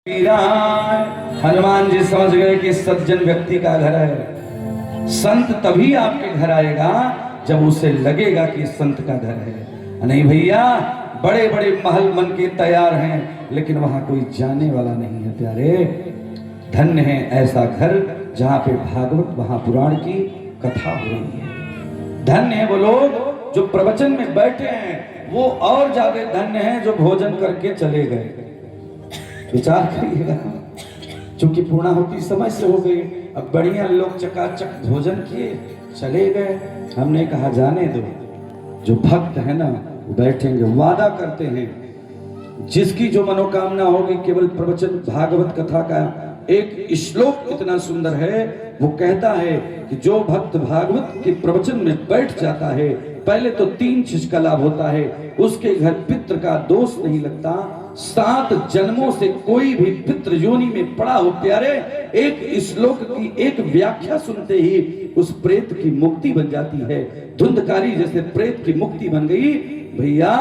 हनुमान जी समझ गए कि सज्जन व्यक्ति का घर है। संत तभी आपके घर आएगा जब उसे लगेगा कि संत का घर है। नहीं भैया, बड़े बड़े महल बन के तैयार हैं लेकिन वहां कोई जाने वाला नहीं है। प्यारे, धन्य है ऐसा घर जहां पे भागवत महापुराण की कथा हो रही है। धन्य है वो लोग जो प्रवचन में बैठे हैं, वो और ज्यादा धन्य है जो भोजन करके चले गए। विचार करिएगा, चूंकि पूर्णाहुति समय से हो गई, अब बढ़िया लोग चकाचक भोजन किए चले गए। हमने कहा जाने दो, जो भक्त है ना बैठेंगे, वादा करते हैं जिसकी जो मनोकामना होगी। केवल प्रवचन भागवत कथा का एक श्लोक इतना सुंदर है, वो कहता है कि जो भक्त भागवत के प्रवचन में बैठ जाता है, पहले तो 3 चीज का लाभ होता है। उसके घर पितृ का दोष नहीं लगता, 7 जन्मों से कोई भी पितृ योनि में पड़ा हो। प्यारे, एक श्लोक की एक व्याख्या सुनते ही उस प्रेत की मुक्ति बन जाती है। धुंधकारी जैसे प्रेत की मुक्ति बन गई भैया,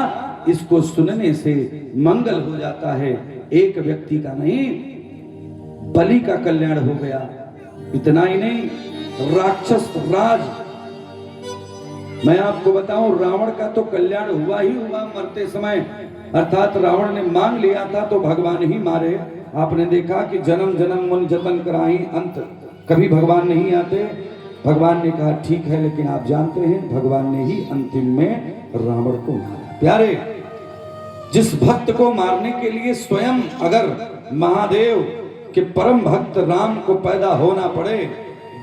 इसको सुनने से मंगल हो जाता है। एक व्यक्ति का नहीं, बलि का कल्याण हो गया। इतना ही नहीं, राक्षस राज, मैं आपको बताऊं, रावण का तो कल्याण हुआ ही हुआ मरते समय। अर्थात रावण ने मांग लिया था तो भगवान ही मारे। आपने देखा कि जन्म जन्म मुन जतन कराही, अंत कभी भगवान नहीं आते। भगवान ने कहा ठीक है, लेकिन आप जानते हैं भगवान ने ही अंतिम में रावण को मारा। प्यारे, जिस भक्त को मारने के लिए स्वयं अगर महादेव के परम भक्त राम को पैदा होना पड़े,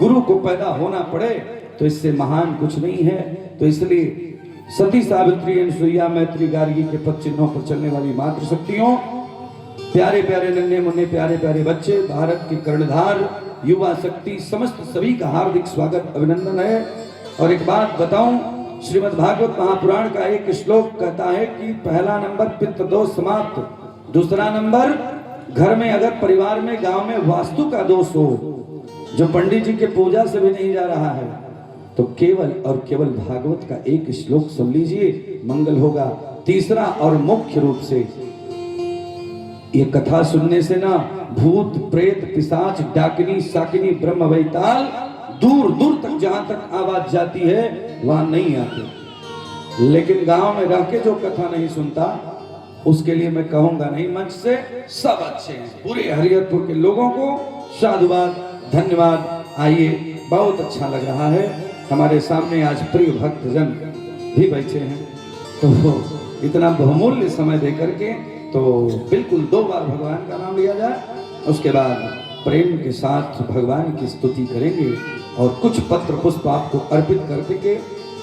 गुरु को पैदा होना पड़े, तो इससे महान कुछ नहीं है। तो इसलिए सती सावित्री अनसुईया मैत्री गार्गी के पद चिन्हों पर चलने वाली मातृ शक्तियों, प्यारे प्यारे नन्हे मुन्ने प्यारे प्यारे बच्चे, भारत की कर्णधार युवा शक्ति, समस्त सभी का हार्दिक स्वागत अभिनंदन है। और एक बात बताऊं, श्रीमद् भागवत महापुराण का एक श्लोक कहता है कि पहला नंबर पितृ दोष समाप्त, दूसरा नंबर घर में अगर परिवार में गांव में वास्तु का दोष हो, जो पंडित जी के पूजा से भी नहीं जा रहा है, तो केवल और केवल भागवत का एक श्लोक सुन लीजिए, मंगल होगा। तीसरा और मुख्य रूप से ये कथा सुनने से ना भूत प्रेत पिशाच डाकिनी साकिनी ब्रह्म वैताल दूर दूर तक, जहां तक आवाज जाती है वहां नहीं आते। लेकिन गांव में रह के जो कथा नहीं सुनता, उसके लिए मैं कहूंगा नहीं, मंच से सब अच्छे हैं। पूरे हरिहरपुर के लोगों को साधुवाद, धन्यवाद। आइए, बहुत अच्छा लग रहा है। हमारे सामने आज प्रिय भक्तजन भी बैठे हैं, तो इतना बहुमूल्य समय दे करके तो बिल्कुल 2 बार भगवान का नाम लिया जाए, उसके बाद प्रेम के साथ भगवान की स्तुति करेंगे और कुछ पत्र पुष्प आपको अर्पित करके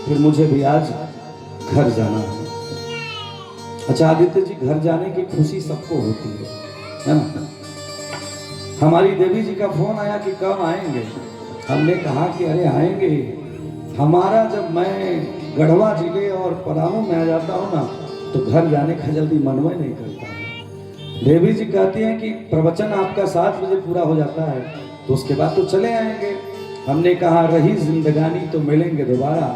फिर मुझे भी आज घर जाना है। अच्छा आदित्य जी, घर जाने की खुशी सबको होती है ना। हमारी देवी जी का फोन आया कि कब आएंगे, हमने कहा कि अरे आएंगे। हमारा जब मैं गढ़वा जिले और परामू में आ जाता हूँ ना, तो घर जाने का जल्दी मनवा नहीं करता है। देवी जी कहती हैं कि प्रवचन आपका 7 बजे पूरा हो जाता है, तो उसके बाद तो चले आएंगे। हमने कहा रही जिंदगानी तो मिलेंगे दोबारा,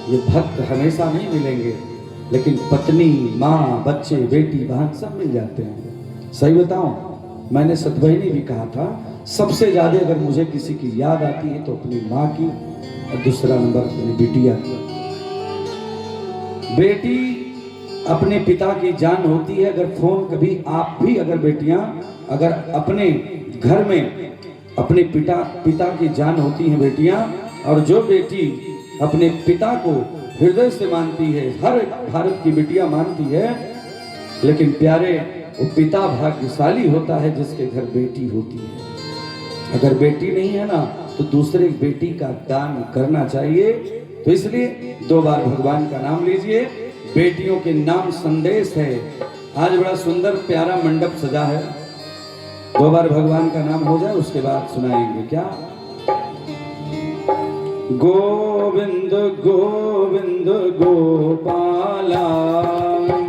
ये भक्त हमेशा नहीं मिलेंगे, लेकिन पत्नी, माँ, बच्चे, बेटी, बहन सब मिल जाते हैं। सही बताऊं, मैंने सतभैनी भी कहा था, सबसे ज्यादा अगर मुझे किसी की याद आती है तो अपनी माँ की, और दूसरा नंबर अपनी बिटिया की। बेटी अपने पिता की जान होती है। अगर फोन कभी आप भी, अगर बेटियां अगर अपने घर में अपने पिता की जान होती हैं बेटियां, और जो बेटी अपने पिता को हृदय से मानती है, हर भारत की बेटियां मानती है, लेकिन प्यारे वो पिता भाग्यशाली होता है जिसके घर बेटी होती है। अगर बेटी नहीं है ना, तो दूसरे बेटी का दान करना चाहिए। तो इसलिए 2 बार भगवान का नाम लीजिए। बेटियों के नाम संदेश है। आज बड़ा सुंदर प्यारा मंडप सजा है। 2 बार भगवान का नाम हो जाए, उसके बाद सुनाएंगे क्या। गोविंद गोविंद गोपाला,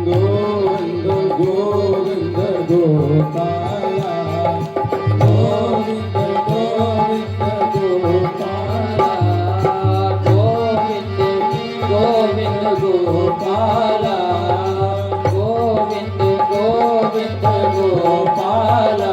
गोविंद गोविंद गोपाला, गोविंद गोविंद गोपाला, गोविंद गोविंद गोपाला, गोविंद गोविंद गोपाला।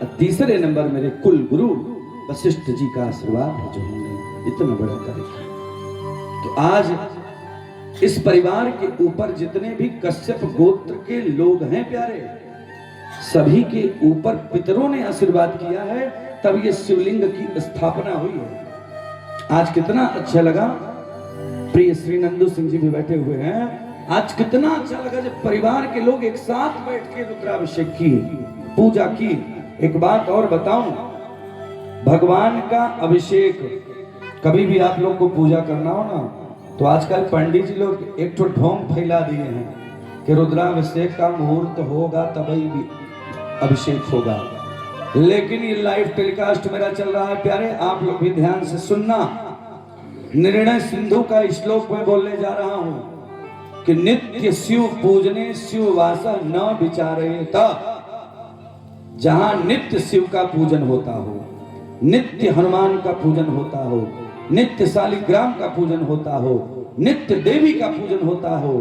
और तीसरे नंबर मेरे कुल गुरु वशिष्ठ जी का आशीर्वाद है जो हमने इतना बड़ा कार्य। तो आज इस परिवार के ऊपर जितने भी कश्यप गोत्र के लोग हैं प्यारे, सभी के ऊपर पितरों ने आशीर्वाद किया है, तब ये शिवलिंग की स्थापना हुई है। आज कितना अच्छा लगा, प्रिय श्री नंदू सिंह जी भी बैठे हुए हैं, आज कितना अच्छा लगा जब परिवार के लोग एक साथ बैठ के रुद्राभिषेक की, पूजा की। एक बात और बताऊं, भगवान का अभिषेक कभी भी आप लोग को पूजा करना हो ना, तो आजकल पंडित जी लोग एक तो ढोंग फैला दिए हैं कि रुद्राभिषेक का मुहूर्त होगा तभी भी अभिषेक होगा। लेकिन ये लाइव टेलीकास्ट मेरा चल रहा है प्यारे, आप लोग भी ध्यान से सुनना। निर्णय सिंधु का श्लोक में बोलने जा रहा हूं कि नित्य शिव पूजने शिव वासा न विचारे तब, जहां नित्य शिव का पूजन होता हो, नित्य हनुमान का पूजन होता हो, नित्य शालिग्राम का पूजन होता हो, नित्य देवी का पूजन होता हो,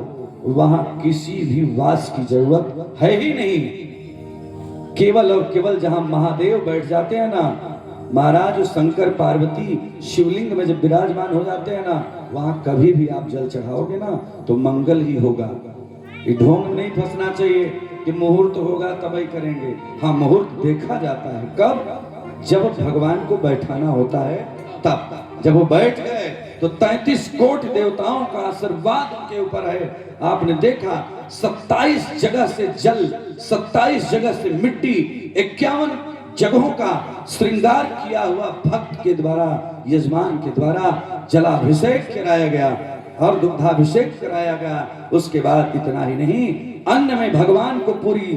वहां किसी भी वास की जरूरत है ही नहीं। केवल और केवल जहां महादेव बैठ जाते हैं ना, महाराज शंकर पार्वती शिवलिंग में जब विराजमान हो जाते हैं ना, वहां कभी भी आप जल चढ़ाओगे ना तो मंगल ही होगा। ये ढोंग नहीं फंसना चाहिए कि मुहूर्त होगा तभी करेंगे। हाँ, मुहूर्त देखा जाता है कब, जब भगवान को बैठाना होता है तब। जब वो बैठ गए तो 33 कोटि देवताओं का आशीर्वाद उनके ऊपर है। आपने देखा 27 जगह से जल, 27 जगह से मिट्टी, 51 जगहों का श्रृंगार किया हुआ भक्त के द्वारा, यजमान के द्वारा जलाभिषेक कराया गया और दुग्धाभिषेक कराया गया। उसके बाद इतना ही नहीं, अन्न में भगवान को पूरी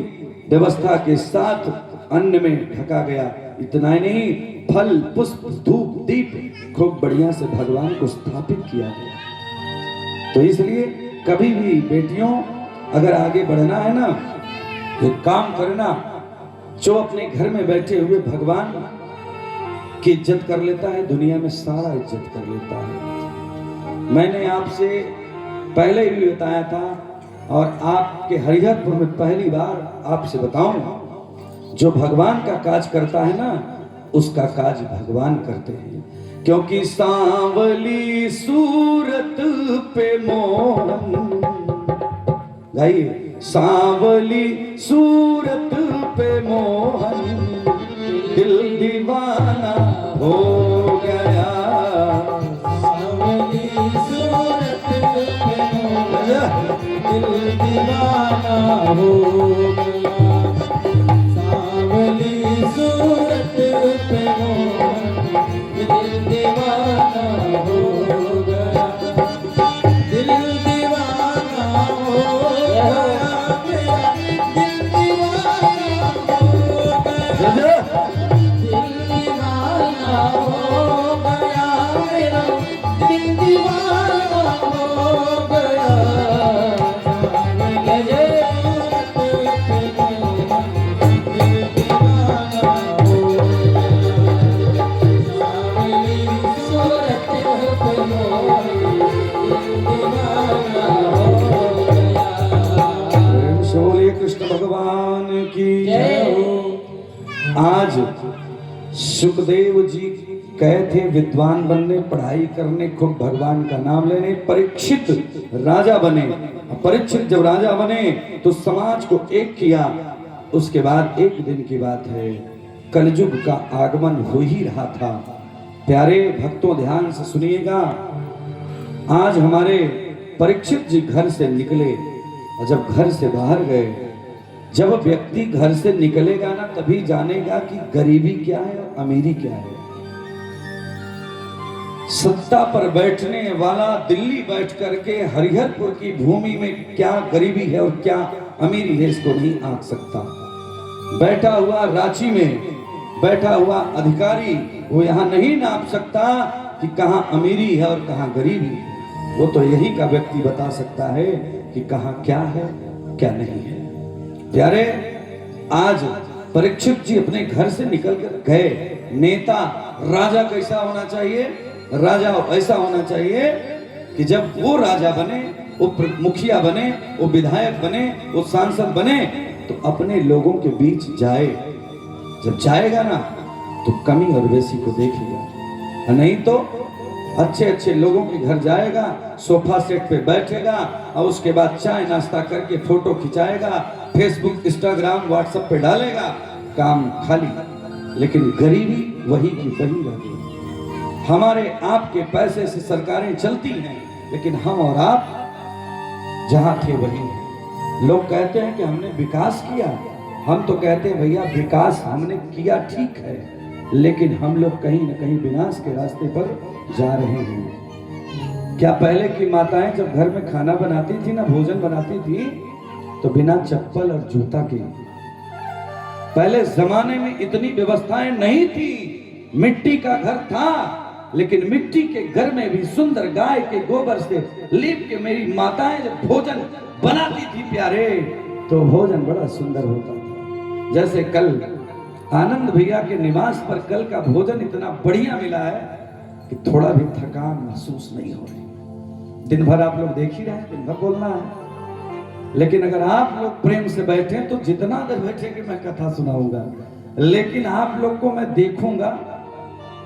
व्यवस्था के साथ अन्न में ढका गया। इतना ही नहीं, फल पुष्प धूप दीप खूब बढ़िया से भगवान को स्थापित किया गया। तो इसलिए कभी भी बेटियों अगर आगे बढ़ना है ना, एक काम करना, जो अपने घर में बैठे हुए भगवान की इज्जत कर लेता है, दुनिया में सारा इज्जत कर लेता है। मैंने आपसे पहले भी बताया था और आपके हरिहरपुर में पहली बार आपसे बताऊं, जो भगवान का काज करता है ना, उसका काज भगवान करते हैं। क्योंकि सांवली सूरत पे मोहन, गाइए, सांवली सूरत पे मोहन, दिल दीवाना हो गया। सांवली सूरत पे मोहन, दिल दीवाना हो गया। सांवली सूरत पे मोहन, दिल दीवाना हो गया। दिल दीवाना हो गया, दिल दीवाना हो गया। दिल दीवाना हो गया मेरा, दिल दीवाना हो गया। कृष्ण भगवान की जय हो। आज सुखदेव जी कहे थे विद्वान बनने, पढ़ाई करने, खूब भगवान का नाम लेने, परीक्षित राजा बने। परीक्षित जब राजा बने तो समाज को एक किया। उसके बाद एक दिन की बात है, कलयुग का आगमन हो ही रहा था। प्यारे भक्तों ध्यान से सुनिएगा, आज हमारे परीक्षित जी घर से निकले और जब घर से बाहर गए, जब व्यक्ति घर से निकलेगा ना तभी जानेगा कि गरीबी क्या है और अमीरी क्या है। सत्ता पर बैठने वाला दिल्ली बैठ करके हरिहरपुर की भूमि में क्या गरीबी है और क्या अमीरी है इसको नहीं आंक सकता। बैठा हुआ रांची में बैठा हुआ अधिकारी वो यहाँ नहीं नाप सकता कि कहाँ अमीरी है और कहाँ गरीबी है। वो तो यही का व्यक्ति बता सकता है कि कहाँ क्या है क्या नहीं है। प्यारे, आज परीक्षित जी अपने घर से निकल कर गए। नेता राजा कैसा होना चाहिए? राजा ऐसा होना चाहिए कि जब वो राजा बने, वो मुखिया बने, वो विधायक बने, वो सांसद बने तो अपने लोगों के बीच जाए, जब जाएगा ना तो कमी और बेसी को देखेगा, और नहीं तो अच्छे अच्छे लोगों के घर जाएगा, सोफा सेट पे बैठेगा और उसके बाद चाय नाश्ता करके फोटो खिंचाएगा, फेसबुक इंस्टाग्राम व्हाट्सएप पे डालेगा, काम खाली। लेकिन गरीबी वही की वही रही। हमारे आपके पैसे से सरकारें चलती हैं, लेकिन हम और आप जहां थे वही हैं। लोग कहते हैं कि हमने विकास किया, हम तो कहते हैं भैया विकास हमने किया ठीक है, लेकिन हम लोग कहीं न कहीं विनाश के रास्ते पर जा रहे हैं। क्या पहले की माताएं जब घर में खाना बनाती थी ना, भोजन बनाती थी, तो बिना चप्पल और जूता के, पहले जमाने में इतनी व्यवस्थाएं नहीं थी, मिट्टी का घर था, लेकिन मिट्टी के घर में भी सुंदर गाय के गोबर से लीप के मेरी माताएं जब भोजन बनाती थी प्यारे, तो भोजन बड़ा सुंदर होता था। जैसे कल आनंद भैया के निवास पर कल का भोजन इतना बढ़िया मिला है कि थोड़ा भी थकान महसूस नहीं हो रही। दिन भर आप लोग देख ही रहे हैं, दिन भर बोलना है, लेकिन अगर आप लोग प्रेम से बैठे तो जितना देर बैठेंगे मैं कथा सुनाऊंगा, लेकिन आप लोग को मैं देखूंगा,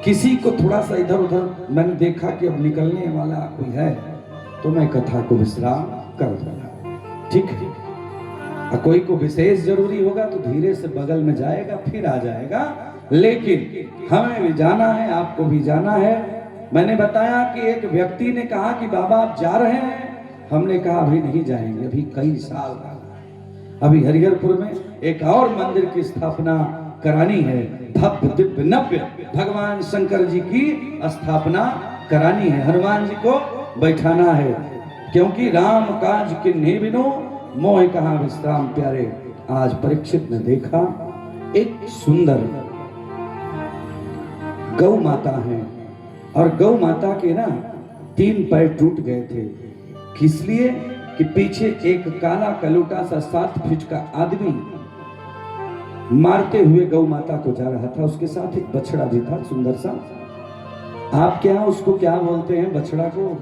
किसी को थोड़ा सा इधर उधर मैंने देखा कि अब निकलने वाला कोई है तो मैं कथा को विश्राम कर दूंगा, ठीक है। और कोई को विशेष जरूरी होगा तो धीरे से बगल में जाएगा, फिर आ जाएगा, लेकिन हमें भी जाना है, आपको भी जाना है। मैंने बताया कि एक व्यक्ति ने कहा कि बाबा आप जा रहे हैं, हमने कहा अभी नहीं जाएंगे, अभी कई साल बाद अभी हरिहरपुर में एक और मंदिर की स्थापना करानी है, भव्य दिव्य नव्य भगवान शंकर जी की स्थापना करानी है, हनुमान जी को बैठाना है, क्योंकि राम काज किन्हीं बिनु मोह कहाँ विश्राम प्यारे। आज परीक्षित ने देखा एक सुंदर गौ माता है, और गौ माता के ना 3 पैर टूट गए थे, किस लिए कि पीछे एक काला कलूटा सा 7 फीट का आदमी मारते हुए गौ माता को जा रहा था, उसके साथ एक बछड़ा भी था सुंदर सा। आपके यहाँ उसको क्या बोलते हैं बछड़ा को,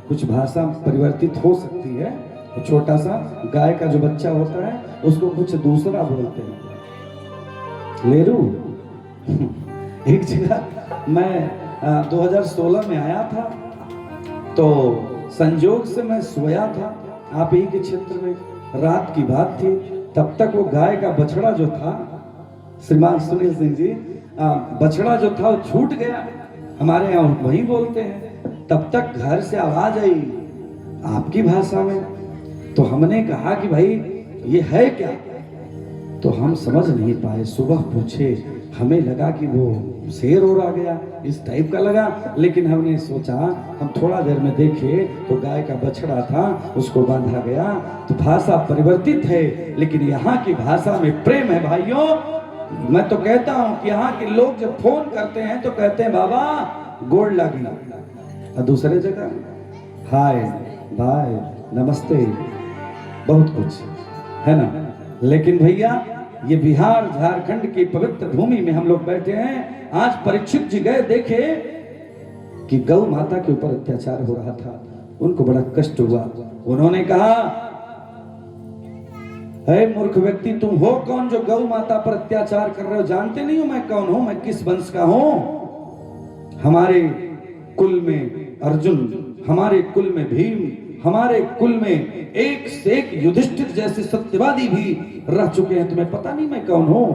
कुछ भाषा परिवर्तित हो सकती है, छोटा सा गाय का जो बच्चा होता है उसको कुछ दूसरा बोलते हैं, लेरू। एक जगह मैं 2016 में आया था, तो संजोग से मैं सोया था आप ही के क्षेत्र में, रात की बात थी, तब तक वो गाय का बछड़ा जो था, श्रीमान सुनील सिंह जी, बछड़ा जो था वो छूट गया, हमारे यहाँ वही बोलते हैं। तब तक घर से आवाज आई आपकी भाषा में, तो हमने कहा कि भाई ये है क्या, तो हम समझ नहीं पाए। सुबह पूछे, हमें लगा कि वो शेर और आ गया, इस टाइप का लगा, लेकिन हमने सोचा, हम थोड़ा देर में देखे तो गाय का बछड़ा था, उसको बांधा गया। तो भाषा परिवर्तित है, लेकिन यहाँ की भाषा में प्रेम है भाइयों। मैं तो कहता हूँ कि यहाँ के लोग जब फोन करते हैं तो कहते हैं बाबा गोड़ लगी, और दूसरे जगह हाय बाय नमस्ते, बहुत कुछ है ना। लेकिन भैया ये बिहार झारखंड की पवित्र भूमि में हम लोग बैठे हैं। आज परीक्षित जी गए, देखे कि गौ माता के ऊपर अत्याचार हो रहा था, उनको बड़ा कष्ट हुआ। उन्होंने कहा, है मूर्ख व्यक्ति, तुम हो कौन जो गौ माता पर अत्याचार कर रहे हो? जानते नहीं हो मैं कौन हूं, मैं किस वंश का हूं? हमारे कुल में अर्जुन, हमारे कुल में भीम, हमारे कुल में एक से एक युधिष्ठिर जैसे सत्यवादी भी रह चुके हैं, तुम्हें पता नहीं मैं कौन हूं?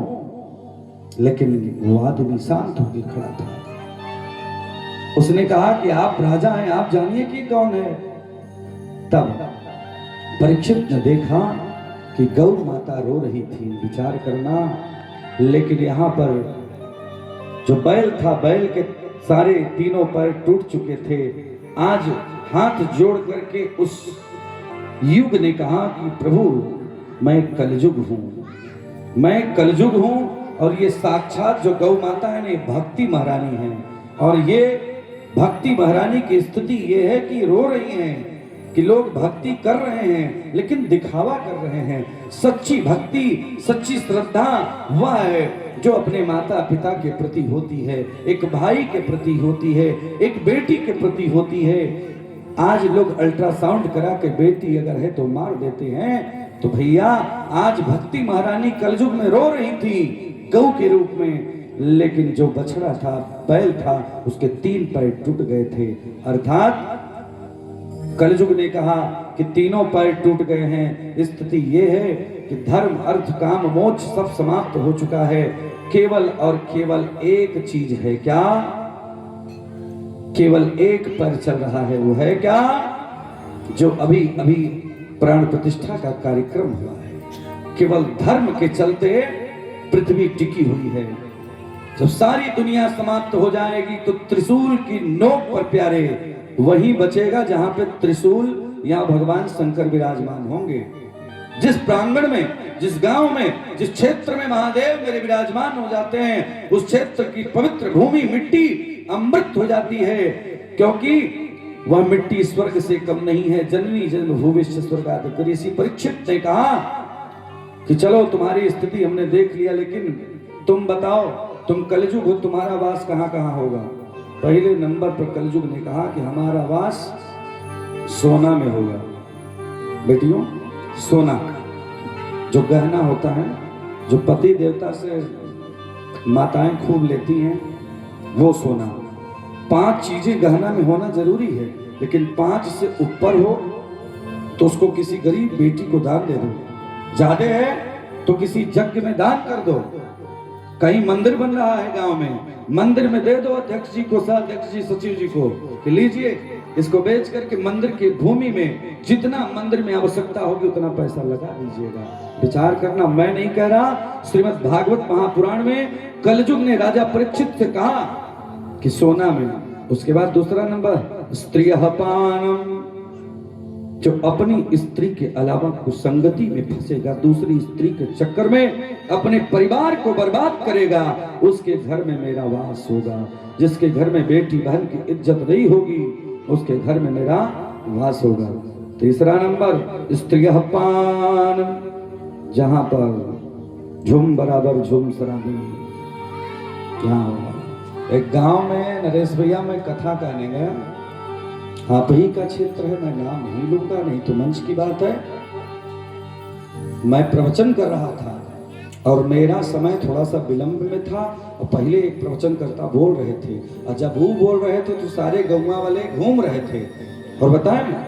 लेकिन वो आदमी शांत होकर खड़ा था। उसने कहा कि आप राजा हैं, आप जानिए कि कौन है। तब परीक्षित ने देखा कि गौ माता रो रही थी, विचार करना। लेकिन यहाँ पर जो बैल था, बैल के सारे तीनों पैर टूट चुके थे। आज हाथ जोड़ करके उस युग ने कहा कि प्रभु मैं कलयुग हूं, मैं कलयुग हूं, और ये साक्षात जो गौ माता है ना, भक्ति महारानी है। और ये भक्ति महारानी की स्थिति ये है कि रो रही हैं कि लोग भक्ति कर रहे हैं लेकिन दिखावा कर रहे हैं। सच्ची भक्ति, सच्ची श्रद्धा वह है जो अपने माता पिता के प्रति होती है, एक भाई के प्रति होती है, एक बेटी के प्रति होती है। आज लोग अल्ट्रासाउंड करा के बेटी अगर है तो मार देते हैं। तो भैया आज भक्ति महारानी कलयुग में रो रही थी, गऊ के रूप में, लेकिन जो बछड़ा था, बैल था, उसके 3 पैर टूट गए थे। अर्थात कलयुग ने कहा कि तीनों पैर टूट गए हैं। स्थिति ये है कि धर्म, अर्थ, काम, मोक्ष सब समाप्त हो चुका है। केवल और केवल एक चीज है, क्या? केवल एक पैर चल रहा है, वो है क्या? जो अभी अभी प्राण प्रतिष्ठा का कार्यक्रम हुआ है। केवल धर्म के चलते पृथ्वी टिकी हुई है। जब सारी दुनिया समाप्त हो जाएगी तो त्रिशूल की नोक पर प्यारे वही बचेगा जहां पे त्रिशूल या भगवान शंकर विराजमान होंगे। जिस प्रांगण में, जिस गांव में, जिस क्षेत्र में महादेव मेरे विराजमान हो जाते हैं, उस क्षेत्र की पवित्र भूमि, मिट्टी अमृत हो जाती है, क्योंकि वह मिट्टी स्वर्ग से कम नहीं है। जननी जन्म भूविष्य स्वर्गात्। ऋषि परीक्षित ने कहा कि चलो तुम्हारी स्थिति हमने देख लिया, लेकिन तुम बताओ, तुम कलयुग हो, तुम्हारा वास कहां कहां होगा? पहले नंबर पर कलयुग ने कहा कि हमारा वास सोना में होगा। बेटियों, सोना जो गहना होता है, जो पति देवता से माताएं खूब लेती हैं, वो सोना। 5 चीजें गहना में होना जरूरी है, लेकिन 5 से ऊपर हो तो उसको किसी गरीब बेटी को दान दे दो। ज्यादा है तो किसी यज्ञ में दान कर दो। कहीं मंदिर बन रहा है गांव में, मंदिर में दे दो अध्यक्ष जी को, अध्यक्ष जी, सचिव जी को कि लीजिए, इसको बेच करके मंदिर की भूमि में जितना मंदिर में आवश्यकता होगी उतना पैसा लगा दीजिएगा। विचार करना, मैं नहीं कह रहा। श्रीमद् भागवत महापुराण में कलयुग ने राजा परीक्षित से कहा कि सोना में। उसके बाद दूसरा नंबर स्त्रियः पानम। जो अपनी स्त्री के अलावा कुसंगति में फंसेगा, दूसरी स्त्री के चक्कर में अपने परिवार को बर्बाद करेगा, उसके घर में मेरा वास होगा। जिसके घर में बेटी बहन की इज्जत नहीं होगी, उसके घर में मेरा वास होगा। तीसरा नंबर स्त्रियः पान। जहां पर झुम बराबर झुम शराबी, यहाँ होगा। एक गांव में नरेश भैया, मैं कथा कहने गया, आप ही का क्षेत्र है, मैं नाम नहीं लूंगा, नहीं तो मंच की बात है। मैं प्रवचन कर रहा था और मेरा समय थोड़ा सा विलंब में था, और पहले एक प्रवचन करता बोल रहे थे, और जब वो बोल रहे थे तो सारे गौवा वाले घूम रहे थे, और बताएं ना,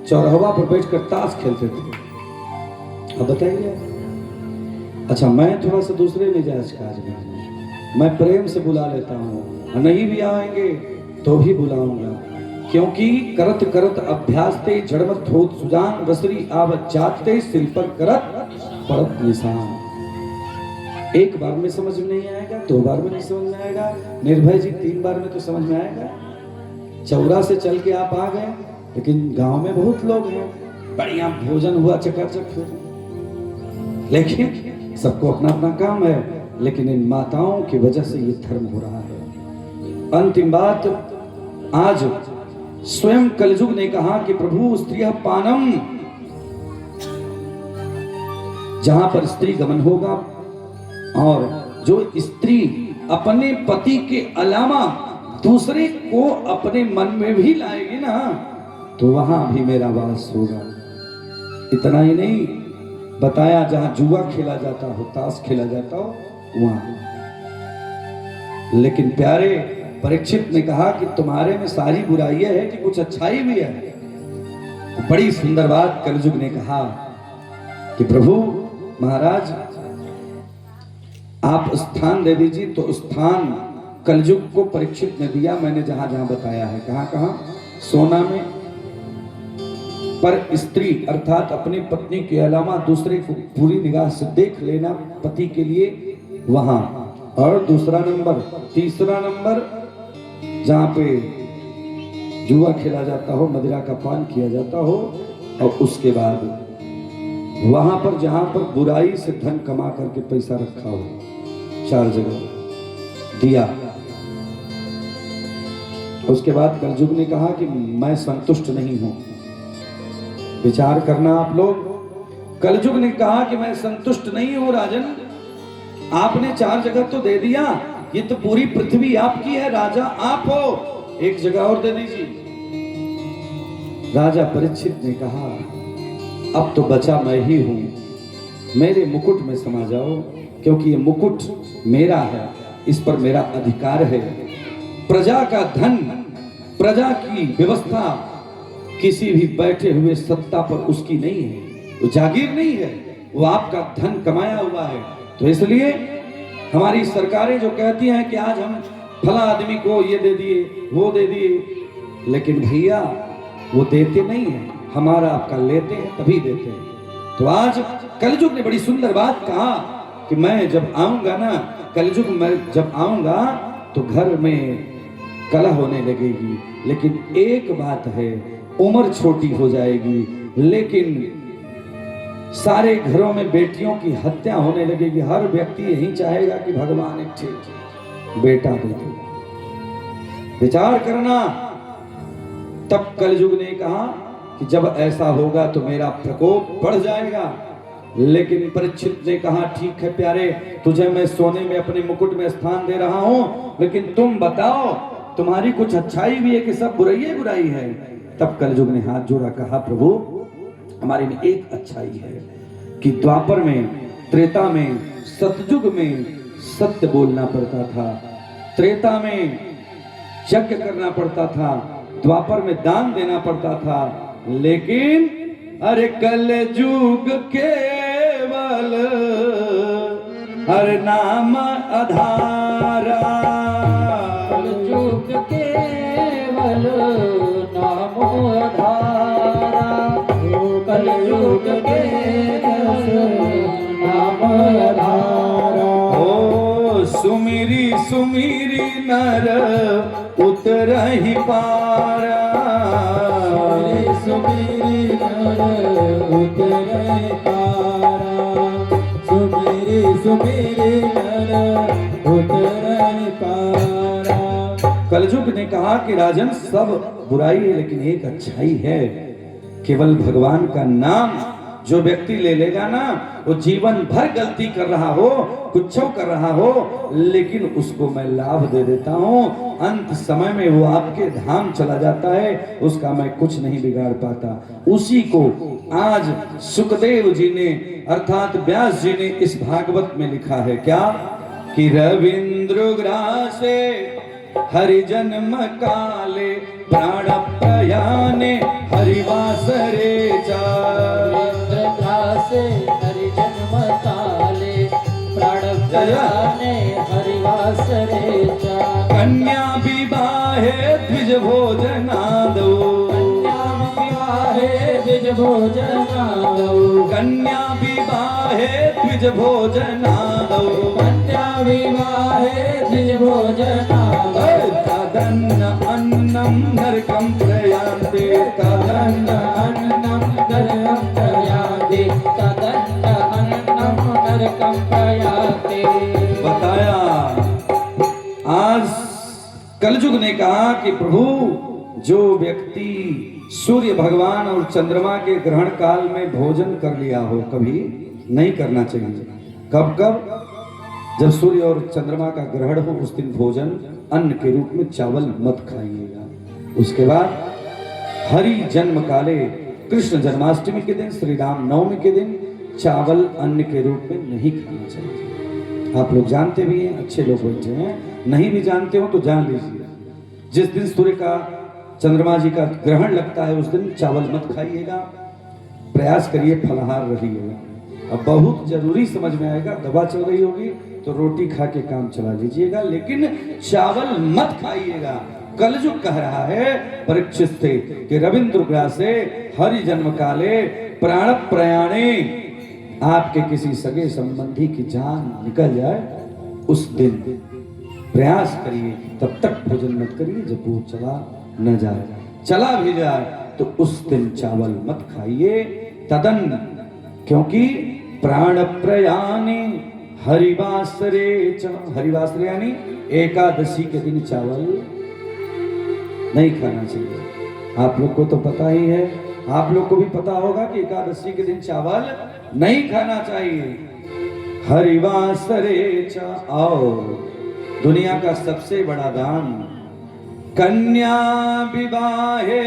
चौराहा पर बैठकर ताश खेलते थे। अब बताइए, अच्छा मैं थोड़ा सा दूसरे मिजाज का आदमी हूं, मैं प्रेम से बुला लेता हूँ, नहीं भी आएंगे तो भी बुलाऊंगा, क्योंकि करत करत अभ्यास ते जड़मत होत सुजान, रसरी आवत जाते सिर पर करत पड़त निशान। एक बार में समझ में नहीं आएगा, 2 बार में नहीं समझ में आएगा, निर्भय जी 3 बार में तो समझ में आएगा। चौरा से चल के आप आ गए, लेकिन गांव में बहुत लोग हैं, बढ़िया भोजन हुआ चकाचक, लेकिन सबको अपना अपना काम है, लेकिन इन माताओं की वजह से ये धर्म हो रहा है। अंतिम बात, आज स्वयं कलयुग ने कहा कि प्रभु स्त्रियः पानम, जहां पर स्त्री गमन होगा और जो स्त्री अपने पति के अलावा दूसरे को अपने मन में भी लाएगी ना, तो वहां भी मेरा वास होगा। इतना ही नहीं बताया, जहां जुआ खेला जाता हो, ताश खेला जाता हो, वहां। लेकिन प्यारे परीक्षित ने कहा कि तुम्हारे में सारी बुराइयां है कि कुछ अच्छाई भी है। तो बड़ी सुंदर बात कलयुग ने कहा कि प्रभु महाराज आप स्थान दे दीजिए। तो स्थान कलयुग को परीक्षित ने दिया, मैंने जहां जहां बताया है। कहां कहां? सोना में, पर स्त्री अर्थात अपनी पत्नी के अलावा दूसरे को पूरी निगाह से देख लेना पति के लिए, वहां। और दूसरा नंबर, तीसरा नंबर, जहां पे जुआ खेला जाता हो, मदिरा का पान किया जाता हो, और उसके बाद वहां पर जहां पर बुराई से धन कमा करके पैसा रखा हो, 4 जगह दिया। उसके बाद कलयुग ने कहा कि मैं संतुष्ट नहीं हूं। विचार करना आप लोग, कलयुग ने कहा कि मैं संतुष्ट नहीं हूं राजन, आपने 4 जगह तो दे दिया, ये तो पूरी पृथ्वी आपकी है, राजा आप हो, 1 जगह और दे दीजिए। राजा परीक्षित ने कहा अब तो बचा मैं ही हूं, मेरे मुकुट में समा जाओ। क्योंकि ये मुकुट मेरा है, इस पर मेरा अधिकार है। प्रजा का धन, प्रजा की व्यवस्था किसी भी बैठे हुए सत्ता पर उसकी नहीं है, वो जागीर नहीं है, वो आपका धन कमाया हुआ है। तो इसलिए हमारी सरकारें जो कहती हैं कि आज हम फला आदमी को ये दे दिए, वो दे दिए, लेकिन भैया वो देते नहीं है, हमारा आपका लेते हैं, तभी देते हैं। तो आज कलयुग ने बड़ी सुंदर बात कहा कि मैं जब आऊंगा ना, कलयुग में जब आऊंगा तो घर में कलह होने लगेगी, लेकिन एक बात है, उम्र छोटी हो जाएगी, लेकिन सारे घरों में बेटियों की हत्या होने लगेगी। हर व्यक्ति यही चाहेगा कि भगवान एक ठीक बेटा दे दे। विचार करना। तब कलयुग ने कहा कि जब ऐसा होगा तो मेरा प्रकोप बढ़ जाएगा। लेकिन परीक्षित ने कहा, ठीक है प्यारे, तुझे मैं सोने में अपने मुकुट में स्थान दे रहा हूं, लेकिन तुम बताओ तुम्हारी कुछ अच्छाई भी है कि सब बुराई बुराई है। तब कलयुग ने हाथ जोड़ा, कहा प्रभु हमारे में एक अच्छाई है कि द्वापर में, त्रेता में, सतयुग में सत्य बोलना पड़ता था, त्रेता में यज्ञ करना पड़ता था, द्वापर में दान देना पड़ता था, लेकिन अरे कलयुग केवल हर नाम आधारा, कलयुग केवल नाम आधारा, कलयुग केवल नाम आधारा। ओ सुमिरी सुमिरी नर उतरहि पारा, सुमिरी नर उतरहि पारा, सुमिरी सुमिरी नर उतरहि पारा। कलयुग ने कहा कि राजन सब बुराई है लेकिन एक अच्छाई है, केवल भगवान का नाम जो व्यक्ति ले लेगा ना, वो जीवन भर गलती कर रहा हो, कुछ कर रहा हो, लेकिन उसको मैं लाभ दे देता हूं, अंत समय में वो आपके धाम चला जाता है, उसका मैं कुछ नहीं बिगाड़ पाता। उसी को आज सुखदेव जी ने अर्थात व्यास जी ने इस भागवत में लिखा है क्या कि रविंद्र ग्रासे हरिजन्म काले प्राण प्रयाणे हरिवासरे से हरिजन्म काले प्राण प्रयाणे हरिवासरे कन्या विवाहे द्विज भोजनादो, कन्या विवाहे द्विज भोजनादो, कन्या विवाहे द्विज भोजनादो, कन्या विवाहे द्विज भोजनादो। तदन्न अन्नम नरकं प्रयान्ते, तदन्न अन्नम नरकं प्रयाते, तदन्न अन्नम नरकं प्रयाते। बताया। आज कलयुग ने कहा कि प्रभु जो व्यक्ति सूर्य भगवान और चंद्रमा के ग्रहण काल में भोजन कर लिया हो, कभी नहीं करना चाहिए। कब कब? जब सूर्य और चंद्रमा का ग्रहण हो उस दिन भोजन अन्न के रूप में चावल मत खाइएगा। उसके बाद हरि जन्म काले, कृष्ण जन्माष्टमी के दिन, श्री राम नवमी के दिन चावल अन्न के रूप में नहीं खाना चाहिए। आप लोग जानते भी हैं, अच्छे लोग बैठे हैं, नहीं भी जानते हो तो जान लीजिए। जिस दिन सूर्य का, चंद्रमा जी का ग्रहण लगता है उस दिन चावल मत खाइएगा, प्रयास करिए फलाहार रहिएगा। अब बहुत जरूरी समझ में आएगा, दवा चल रही होगी तो रोटी खा के काम चला लीजिएगा, लेकिन चावल मत खाइएगा। कलयुग कह रहा है परीक्षित से कि रविंद्र ग्रासे हरि जन्म काले प्राण प्रयाणे, आपके किसी सगे संबंधी की जान निकल जाए उस दिन प्रयास करिए, तब तक भोजन मत करिए जब वो चला न जाए, चला भी जाए तो उस दिन चावल मत खाइए। तदन, क्योंकि प्राण प्रयाणे हरिवासरे, हरिवासरे यानी एकादशी के दिन चावल नहीं खाना चाहिए। आप लोग को तो पता ही है, आप लोग को भी पता होगा कि एकादशी के दिन चावल नहीं खाना चाहिए। हरिवासरे और दुनिया का सबसे बड़ा दान कन्या विवाहे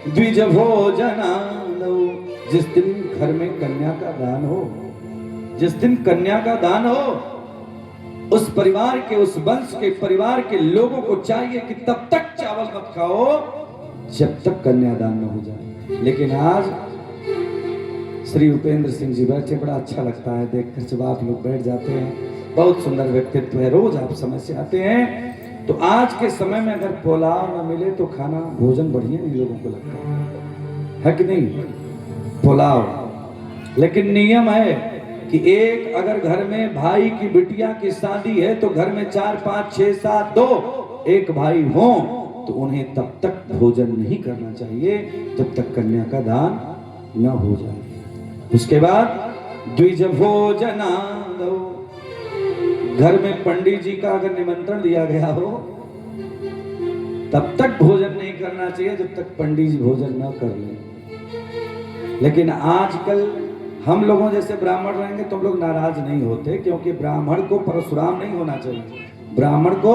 द्विज भोजना, जिस दिन घर में कन्या का दान हो, जिस दिन कन्या का दान हो, उस परिवार के, उस वंश के, परिवार के लोगों को चाहिए कि तब तक चावल मत खाओ जब तक कन्यादान न हो जाए। लेकिन आज श्री उपेंद्र सिंह जी बैठे, बड़ा अच्छा लगता है देखकर जब आप लोग बैठ जाते हैं। बहुत सुंदर व्यक्तित्व है, रोज आप समय से आते हैं। तो आज के समय में अगर पुलाव न मिले तो खाना भोजन बढ़िया नहीं लोगों को लगता है कि नहीं? पुलाव। लेकिन नियम है कि एक अगर घर में भाई की बिटिया की शादी है तो घर में 4 5 6 7 2 एक भाई हो तो उन्हें तब तक भोजन नहीं करना चाहिए जब तक कन्या का दान न हो जाए। उसके बाद द्विज भोजनादौ, घर में पंडित जी का अगर निमंत्रण दिया गया हो तब तक भोजन नहीं करना चाहिए जब तक पंडित जी भोजन न कर लें। लेकिन आजकल हम लोगों जैसे ब्राह्मण रहेंगे तो हम लोग नाराज नहीं होते, क्योंकि ब्राह्मण को परशुराम नहीं होना चाहिए, ब्राह्मण को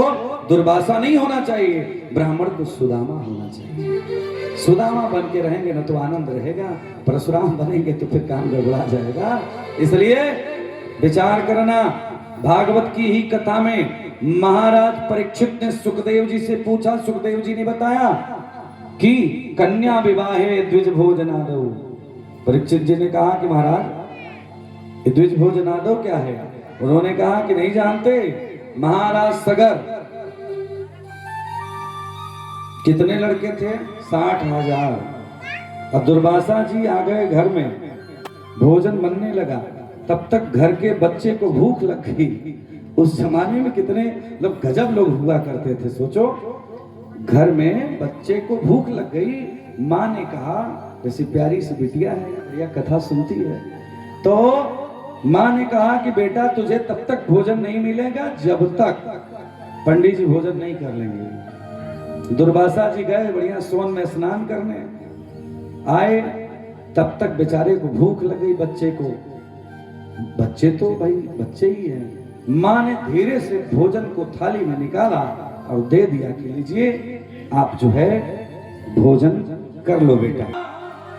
दुर्वासा नहीं होना चाहिए, ब्राह्मण को सुदामा होना चाहिए। सुदामा बन के रहेंगे ना तो आनंद रहेगा, परशुराम बनेंगे तो फिर काम गड़बड़ा जाएगा। इसलिए विचार करना। भागवत की ही कथा में महाराज परीक्षित ने सुखदेव जी से पूछा, सुखदेव जी ने बताया कि कन्या विवाहे द्विज भोजनादौ। परीक्षित जी ने कहा कि महाराज ये द्विज भोजनादौ क्या है? उन्होंने कहा कि नहीं जानते। महाराज सगर कितने लड़के थे? 60,000। अब दुर्वासा जी आ गए घर में, भोजन बनने लगा, तब तक घर के बच्चे को भूख लग गई। उस जमाने में कितने लोग गजब लोग हुआ करते थे, सोचो। घर में बच्चे को भूख लग गई, माँ ने कहा, जैसी प्यारी सी बिटिया है या कथा सुनती है, तो माँ ने कहा कि बेटा तुझे तब तक भोजन नहीं मिलेगा जब तक पंडित जी भोजन नहीं कर लेंगे। दुर्वासा जी गए बढ़िया सोन में स्नान करने, आए तब तक बेचारे को भूख लग गई, बच्चे को। बच्चे तो भाई बच्चे ही हैं। माँ ने धीरे से भोजन को थाली में निकाला और दे दिया कि लीजिए आप जो है भोजन कर लो बेटा।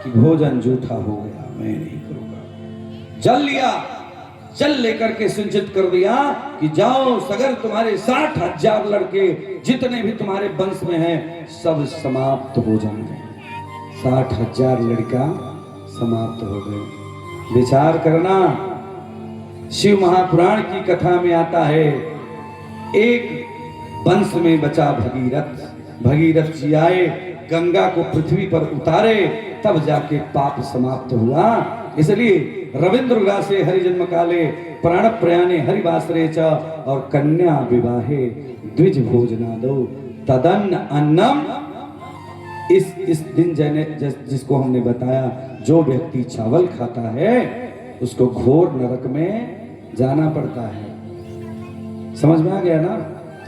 कि भोजन जूठा हो गया, मैं नहीं करूंगा। जल लिया, जल लेकर के सिंचित कर दिया कि जाओ सगर तुम्हारे 60,000 लड़के जितने भी तुम्हारे वंश में हैं सब समाप्त हो जाएंगे। 60,000 लड़का समाप्त हो गए। विचार करना। शिव महापुराण की कथा में आता है, एक वंश में बचा भगीरथ। भगीरथ जी आए, गंगा को पृथ्वी पर उतारे, तब जाके पाप समाप्त हुआ। इसलिए रविंद्र रासे हरिजन्म काले प्राण प्रयाणे हरिवासरे च और कन्या विवाहे द्विज भोजनादौ तदन्न अन्नम। इस दिन जिसको हमने बताया, जो व्यक्ति चावल खाता है उसको घोर नरक में जाना पड़ता है। समझ में आ गया ना?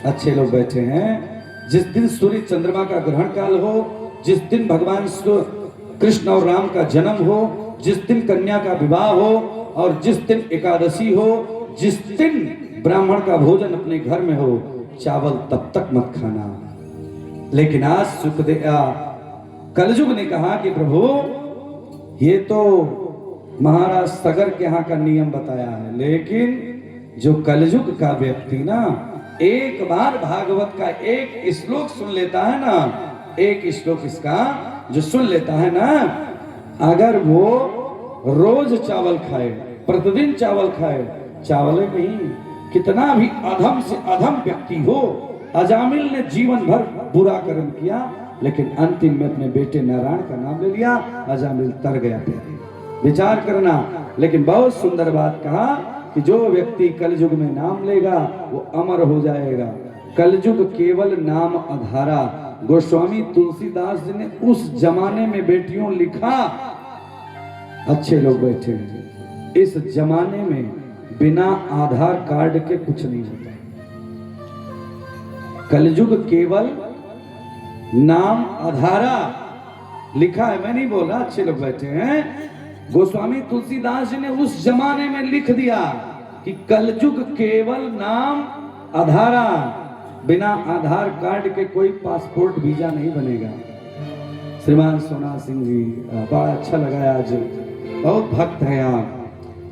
अच्छे लोग बैठे हैं। जिस दिन सूर्य चंद्रमा का ग्रहण काल हो, जिस दिन भगवान कृष्ण और राम का जन्म हो, जिस दिन कन्या का विवाह हो और जिस दिन एकादशी हो, जिस दिन ब्राह्मण का भोजन अपने घर में हो, चावल तब तक मत खाना। लेकिन आज कलयुग ने कहा कि प्रभु ये तो महाराज सगर के यहाँ का नियम बताया है, लेकिन जो कलयुग का व्यक्ति ना एक बार भागवत का एक श्लोक सुन लेता है ना, एक श्लोक इसका जो सुन लेता है ना, अगर वो रोज चावल खाए, प्रतिदिन चावल खाए, चावल नहीं, कितना भी अधम से अधम व्यक्ति हो, अजामिल ने जीवन भर बुरा कर्म किया लेकिन अंतिम में अपने बेटे नारायण का नाम ले लिया, अजामिल तर गया। विचार करना। लेकिन बहुत सुंदर बात कहा कि जो व्यक्ति कलयुग में नाम लेगा वो अमर हो जाएगा। कलयुग केवल नाम आधारा। गोस्वामी तुलसीदास जी ने उस जमाने में बेटियों लिखा, अच्छे लोग बैठे हैं, इस जमाने में बिना आधार कार्ड के कुछ नहीं होता। कलयुग केवल नाम आधारा लिखा है, मैं नहीं बोल रहा, अच्छे लोग बैठे हैं। गोस्वामी तुलसीदास जी ने उस जमाने में लिख दिया कि कलयुग केवल नाम आधारा, बिना आधार कार्ड के कोई पासपोर्ट वीजा नहीं बनेगा। श्रीमान सोना सिंह जी, बड़ा अच्छा लगा आज, बहुत भक्त हैं आप।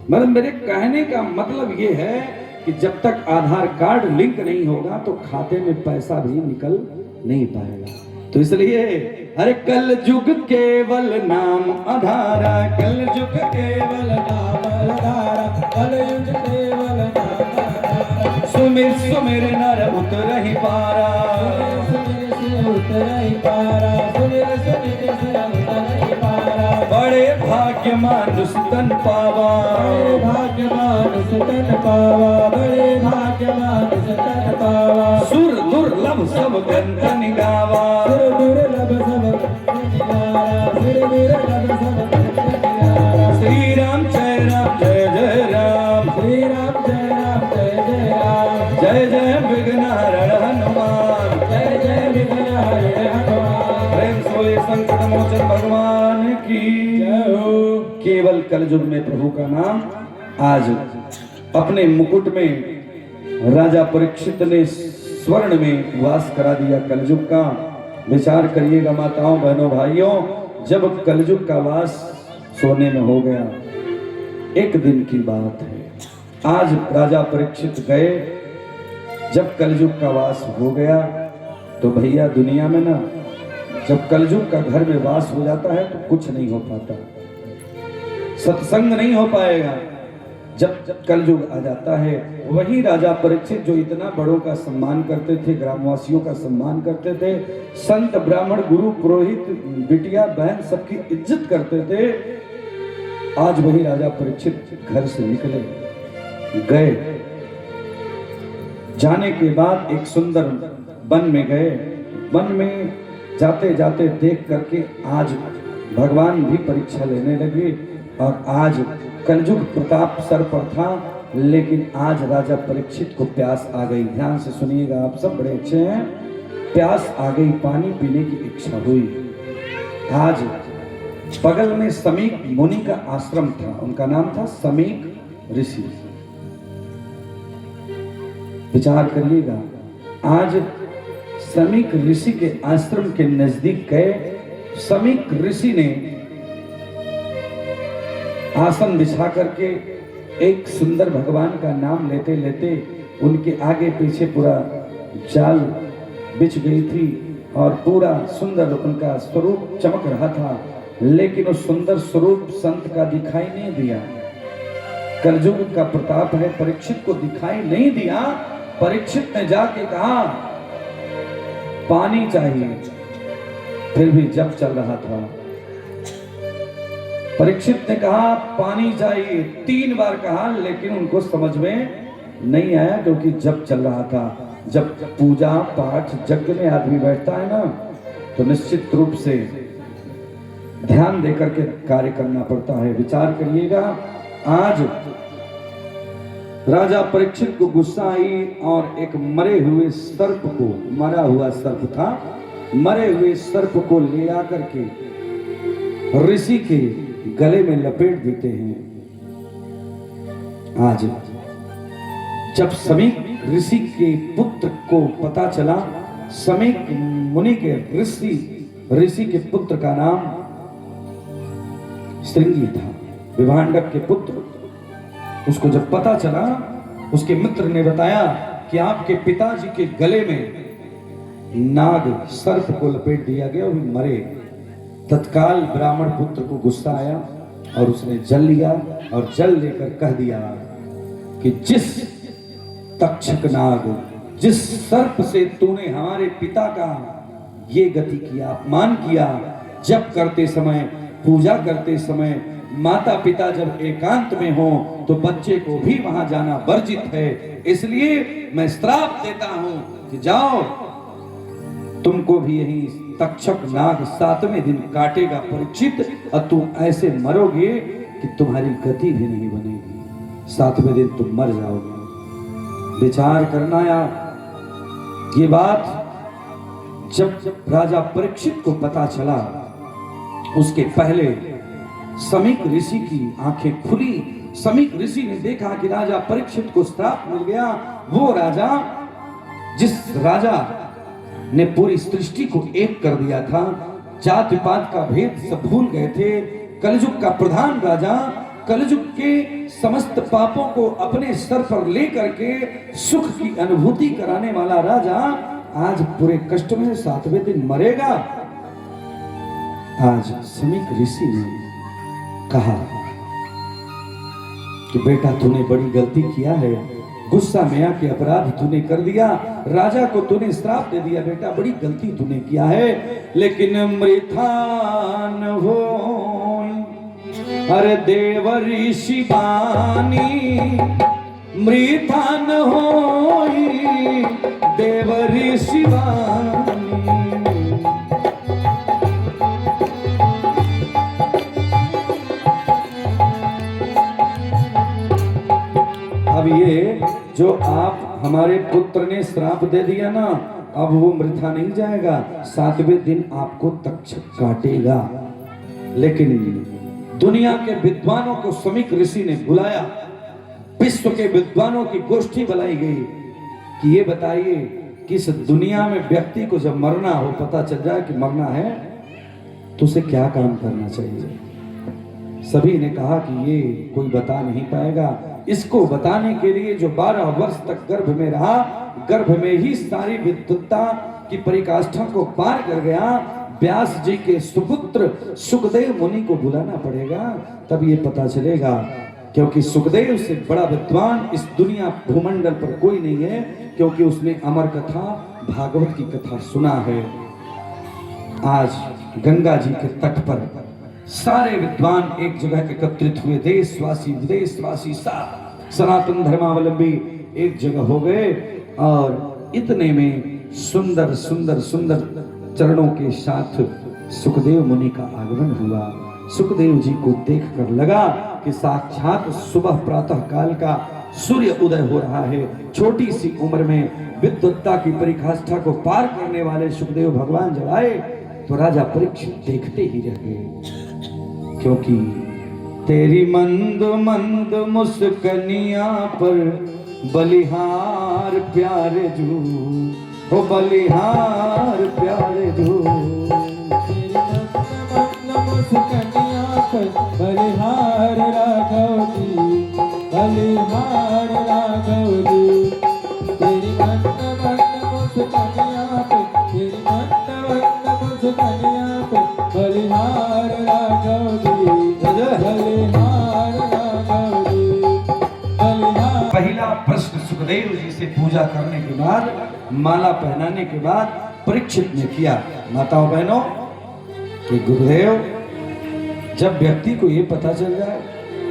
मतलब मेरे कहने का मतलब ये है कि जब तक आधार कार्ड लिंक नहीं होगा तो खाते में पैसा भी निकल नहीं पाएगा। तो इसलिए अरे कल युग केवल नाम आधारा, कल युग केवल नाम आधारा, कल युग केवल नाम आधारा। सुमिर सुमिर नर उतर ही पारा, सुमिर से उतर ही पारा, सुमिर सुमिर से उतर ही पारा। बड़े भाग्य मानुष तन पावा, बड़े भाग्यवान सुतन पावा, बड़े भाग्यवान सुतन पावा। सुर दुर्लभ सब ग्रंथ निगावा, सुर दुर्लभ सब निवारा, सुर दुर्लभ सब निवारा। श्री राम जय राम जय जय राम, श्री राम जय राम जय जय राम, जय जय विघ्नहरण हनुमान, जय जय विघ्नहरण हनुमान। प्रेम से बोलिए संकट मोचन भगवान की जय हो। केवल कलयुग में प्रभु का नाम आज अपने मुकुट में राजा परीक्षित ने स्वर्ण में वास करा दिया कलयुग का। विचार करिएगा माताओं बहनों भाइयों, जब कलयुग का वास सोने में हो गया, एक दिन की बात है। आज राजा परीक्षित गए, जब कलयुग का वास हो गया तो भैया दुनिया में ना, जब कलयुग का घर में वास हो जाता है तो कुछ नहीं हो पाता, सत्संग नहीं हो पाएगा। जब कलयुग आ जाता है, वही राजा परीक्षित जो इतना बड़ों का सम्मान करते थे, ग्रामवासियों का सम्मान करते थे, संत ब्राह्मण गुरु पुरोहित बिटिया बहन सबकी इज्जत करते थे, आज वही राजा परीक्षित घर से निकले गए। जाने के बाद एक सुंदर वन में गए। वन में जाते जाते देख करके आज भगवान भी परीक्षा लेने लगे और आज कलयुग प्रताप सर पर था, लेकिन आज राजा परीक्षित को प्यास आ गई। ध्यान से सुनिएगा, आप सब बड़े अच्छे हैं। प्यास आ गई, पानी पीने की इच्छा हुई। आज बगल में समीक मुनि का आश्रम था, उनका नाम था समीक ऋषि। विचार करिएगा, आज समीक ऋषि के आश्रम के नजदीक गए। समीक ऋषि ने आसन बिछा करके एक सुंदर भगवान का नाम लेते लेते उनके आगे पीछे पूरा जाल बिछ गई थी और पूरा सुंदर उनका स्वरूप चमक रहा था, लेकिन उस सुंदर स्वरूप संत का दिखाई नहीं दिया। कलयुग का प्रताप है, परीक्षित को दिखाई नहीं दिया। परीक्षित ने जाके कहा पानी चाहिए, फिर भी जप चल रहा था। परीक्षित ने कहा पानी चाहिए, 3 बार कहा, लेकिन उनको समझ में नहीं आया, क्योंकि जप चल रहा था। जब पूजा पाठ यज्ञ में आदमी बैठता है ना, तो निश्चित रूप से ध्यान देकर के कार्य करना पड़ता है। विचार करिएगा, आज राजा परीक्षित को गुस्सा आई और एक मरे हुए सर्प को, मरा हुआ सर्प था, मरे हुए सर्प को ले आकर के ऋषि के गले में लपेट देते हैं। आज जब समीक ऋषि के पुत्र को पता चला, समीक मुनि के ऋषि के पुत्र का नाम श्रृंगी था, विभांडक के पुत्र। उसको जब पता चला, उसके मित्र ने बताया कि आपके पिताजी के गले में नाग सर्प को लपेट दिया गया, वो मरे। तत्काल ब्राह्मण पुत्र को गुस्सा आया और उसने जल लिया और जल लेकर कह दिया कि जिस तक्षक नाग, जिस सर्प से तूने हमारे पिता का ये गति किया, अपमान किया, जप करते समय, पूजा करते समय, माता पिता जब एकांत में हो तो बच्चे को भी वहां जाना वर्जित है, इसलिए मैं श्राप देता हूं कि जाओ, तुमको भी यही तक्षक नाग 7वें दिन काटेगा परीक्षित, और तुम ऐसे मरोगे कि तुम्हारी गति भी नहीं बनेगी, 7वें दिन तुम मर जाओगे। विचार करना यार, ये बात जब राजा परीक्षित को पता चला, उसके पहले समीक ऋषि की आंखें खुली। समीक ऋषि ने देखा कि राजा परीक्षित को श्राप मिल गया। वो राजा, जिस राजा ने पूरी सृष्टि को एक कर दिया था, जाति पात का भेद सब भूल गए थे, कलयुग का प्रधान राजा, कलयुग के समस्त पापों को अपने सर पर लेकर के सुख की अनुभूति कराने वाला राजा आज पूरे कष्ट में 7वें दिन मरेगा। आज समीक ऋषि ने कहा कि बेटा तूने बड़ी गलती किया है, गुस्सा में आके अपराध तूने कर दिया, राजा को तूने श्राप दे दिया, बेटा बड़ी गलती तूने किया है। लेकिन मृथान हो अरे देव ऋषि बानी, मृथान हो देव ऋषि बानी। अब ये जो आप हमारे पुत्र ने श्राप दे दिया ना, अब वो मृथा नहीं जाएगा, 7वें दिन आपको तक्षक काटेगा। लेकिन दुनिया के विद्वानों को समीक ऋषि ने बुलाया, विश्व के विद्वानों की गोष्ठी बुलाई गई कि ये बताइए कि इस दुनिया में व्यक्ति को जब मरना हो, पता चल जाए कि मरना है, तो उसे क्या काम करना चाहिए। सभी ने कहा कि ये कोई बता नहीं पाएगा। इसको बताने के लिए जो 12 वर्ष तक गर्भ में रहा, गर्भ में ही सारी विद्वत्ता की परिकाष्ठा को पार कर गया, व्यास जी के सुपुत्र सुखदेव मुनि को बुलाना पड़ेगा, तब ये पता चलेगा। क्योंकि सुखदेव से बड़ा विद्वान इस दुनिया भूमंडल पर कोई नहीं है, क्योंकि उसने अमर कथा भागवत की कथा सुना है। आज गंगा जी के तट पर सारे विद्वान एक जगह एकत्रित हुए, देशवासी विदेशवासी सनातन धर्मावलंबी एक जगह हो गए, और इतने में सुंदर सुंदर सुंदर चरणों के साथ सुखदेव मुनि का आगमन हुआ। सुखदेव जी को देखकर लगा कि साक्षात सुबह प्रातः काल का सूर्य उदय हो रहा है। छोटी सी उम्र में विद्वत्ता की परिकाष्ठा को पार करने वाले सुखदेव भगवान जब आए तो राजा परीक्षित देखते ही रह गए, क्योंकि तेरी मंद मंद मुस्कनिया पर बलिहार प्यारे जू, हो बलिहार प्यारे जू। मुस्कनिया पर बलिहार राघव जी, बलिहार राघव जी। तेरी मंद मंद मुस्कनिया पे, तेरी मंद मंद मुस्कनिया पे बलिहार राघव जी, बलिहार राघव जी, बलिहार। पहला प्रश्न सुखदेव जी से पूजा करने के बाद, माला पहनाने के बाद परीक्षित ने किया। माताओं बहनों कि गुरुदेव, जब व्यक्ति को ये पता चल जाए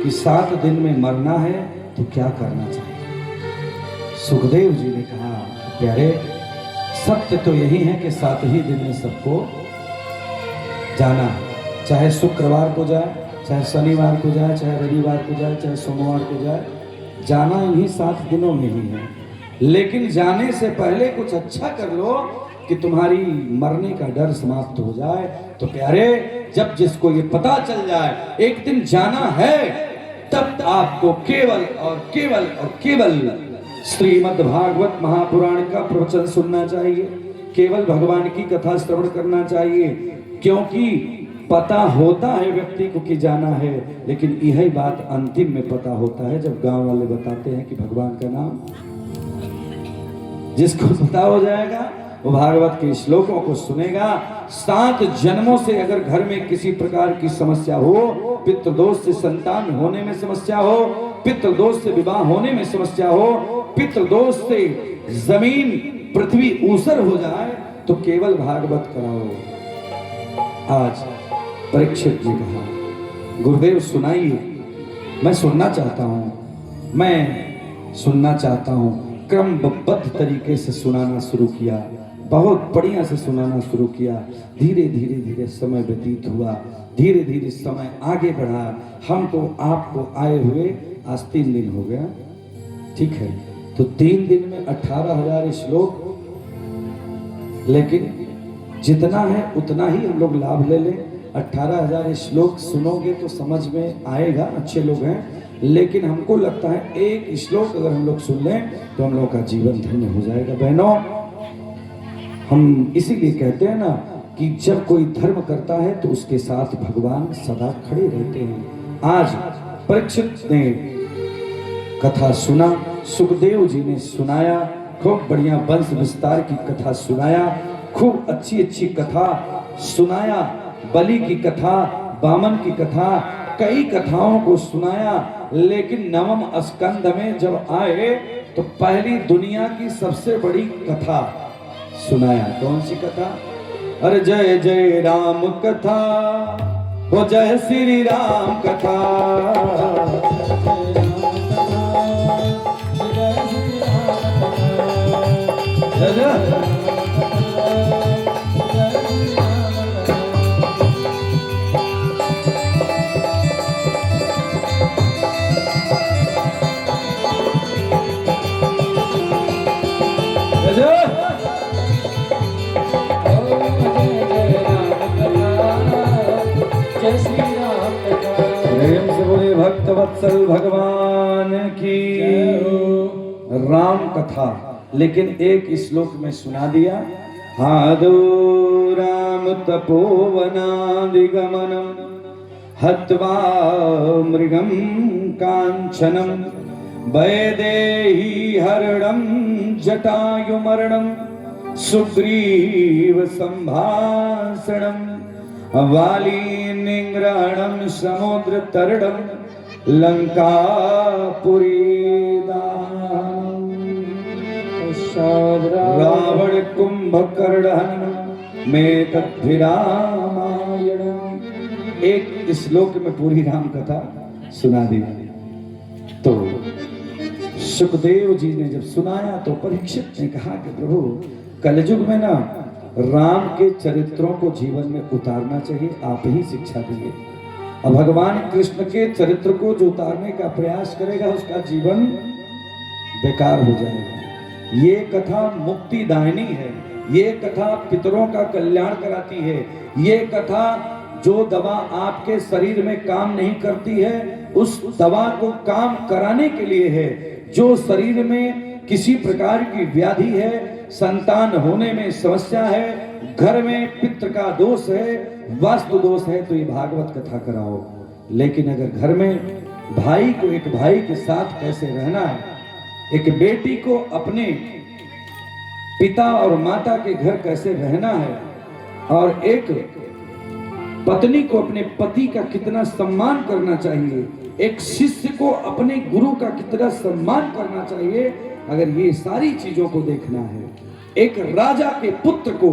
कि 7 दिन में मरना है तो क्या करना चाहिए। सुखदेव जी ने कहा, प्यारे सत्य तो यही है कि 7 ही दिन में सबको जाना है, चाहे शुक्रवार को जाए, चाहे शनिवार को जाए, चाहे रविवार को जाए, चाहे सोमवार को जाए, जाना इन्हीं 7 दिनों में ही है। लेकिन जाने से पहले कुछ अच्छा कर लो कि तुम्हारी मरने का डर समाप्त हो जाए। तो प्यारे, जब जिसको ये पता चल जाए एक दिन जाना है, तब आपको केवल और केवल और केवल श्रीमद् भागवत महापुराण का प्रवचन सुनना चाहिए, केवल भगवान की कथा श्रवण करना चाहिए। क्योंकि पता होता है व्यक्ति को कि जाना है, लेकिन यही बात अंतिम में पता होता है जब गांव वाले बताते हैं कि भगवान का नाम। जिसको पता हो जाएगा वो भागवत के श्लोकों को सुनेगा। 7 जन्मों से अगर घर में किसी प्रकार की समस्या हो, पितृदोष से संतान होने में समस्या हो, पितृदोष से विवाह होने में समस्या हो, पितृदोष से जमीन पृथ्वी ऊसर हो जाए, तो केवल भागवत कराओ। आज परीक्षित जी कहा, गुरुदेव सुनाइए, मैं सुनना चाहता हूं, मैं सुनना चाहता हूं। क्रमबद्ध तरीके से सुनाना शुरू किया, बहुत बढ़िया से सुनाना शुरू किया। धीरे धीरे धीरे समय व्यतीत हुआ, धीरे धीरे समय आगे बढ़ा। हम तो आपको आए हुए आज 3 दिन हो गया, ठीक है, तो 3 दिन में 18,000 श्लोक, लेकिन जितना है उतना ही हम लोग लाभ ले लें। 18,000 श्लोक सुनोगे तो समझ में आएगा, अच्छे लोग हैं, लेकिन हमको लगता है एक श्लोक अगर हम लोग सुन लें तो हम लोग का जीवन धन्य हो जाएगा। बहनों, हम इसीलिए कहते हैं ना कि जब कोई धर्म करता है तो उसके साथ भगवान सदा खड़े रहते हैं। आज परीक्षित ने कथा सुना, सुखदेव जी ने सुनाया, खूब बढ़िया वंश विस्तार की कथा सुनाया, खूब अच्छी अच्छी कथा सुनाया, बलि की कथा, वामन की कथा, कई कथाओं को सुनाया। लेकिन नवम स्कंद में जब आए तो पहली दुनिया की सबसे बड़ी कथा सुनाया। कौन सी कथा? अरे जय जय राम कथा, हो जय श्री राम कथा। प्रेम से बोले भक्त वत्सल भगवान की राम कथा। लेकिन एक श्लोक में सुना दिया, हादो राम तपोवनादिगमनम हत्वा मृगम कांचनम वैदेही हरणम जटायुमरणम सुग्रीव संभाषणम वाली निग्रहणम समुद्र तरणम लंकापुरीदानम रावण कुंभकर्ण में तद्भिरामायणम। एक श्लोक में पूरी राम कथा सुना दी। तो सुखदेव जी ने जब सुनाया तो परीक्षित ने कहा कि प्रभु कलयुग में ना राम के चरित्रों को जीवन में उतारना चाहिए, आप ही शिक्षा दीजिए। और भगवान कृष्ण के चरित्र को जो उतारने का प्रयास करेगा उसका जीवन बेकार हो जाएगा। ये कथा मुक्तिदायिनी है, ये कथा पितरों का कल्याण कराती है, ये कथा जो दवा आपके शरीर में काम नहीं करती है उस दवा को काम कराने के लिए है। जो शरीर में किसी प्रकार की व्याधि है, संतान होने में समस्या है, घर में पितृ का दोष है, वास्तु दोष है, तो ये भागवत कथा कराओ। लेकिन अगर घर में भाई को एक भाई के साथ कैसे रहना है, एक बेटी को अपने पिता और माता के घर कैसे रहना है, और एक पत्नी को अपने पति का कितना सम्मान करना चाहिए, एक शिष्य को अपने गुरु का कितना सम्मान करना चाहिए, अगर ये सारी चीजों को देखना है, एक राजा के पुत्र को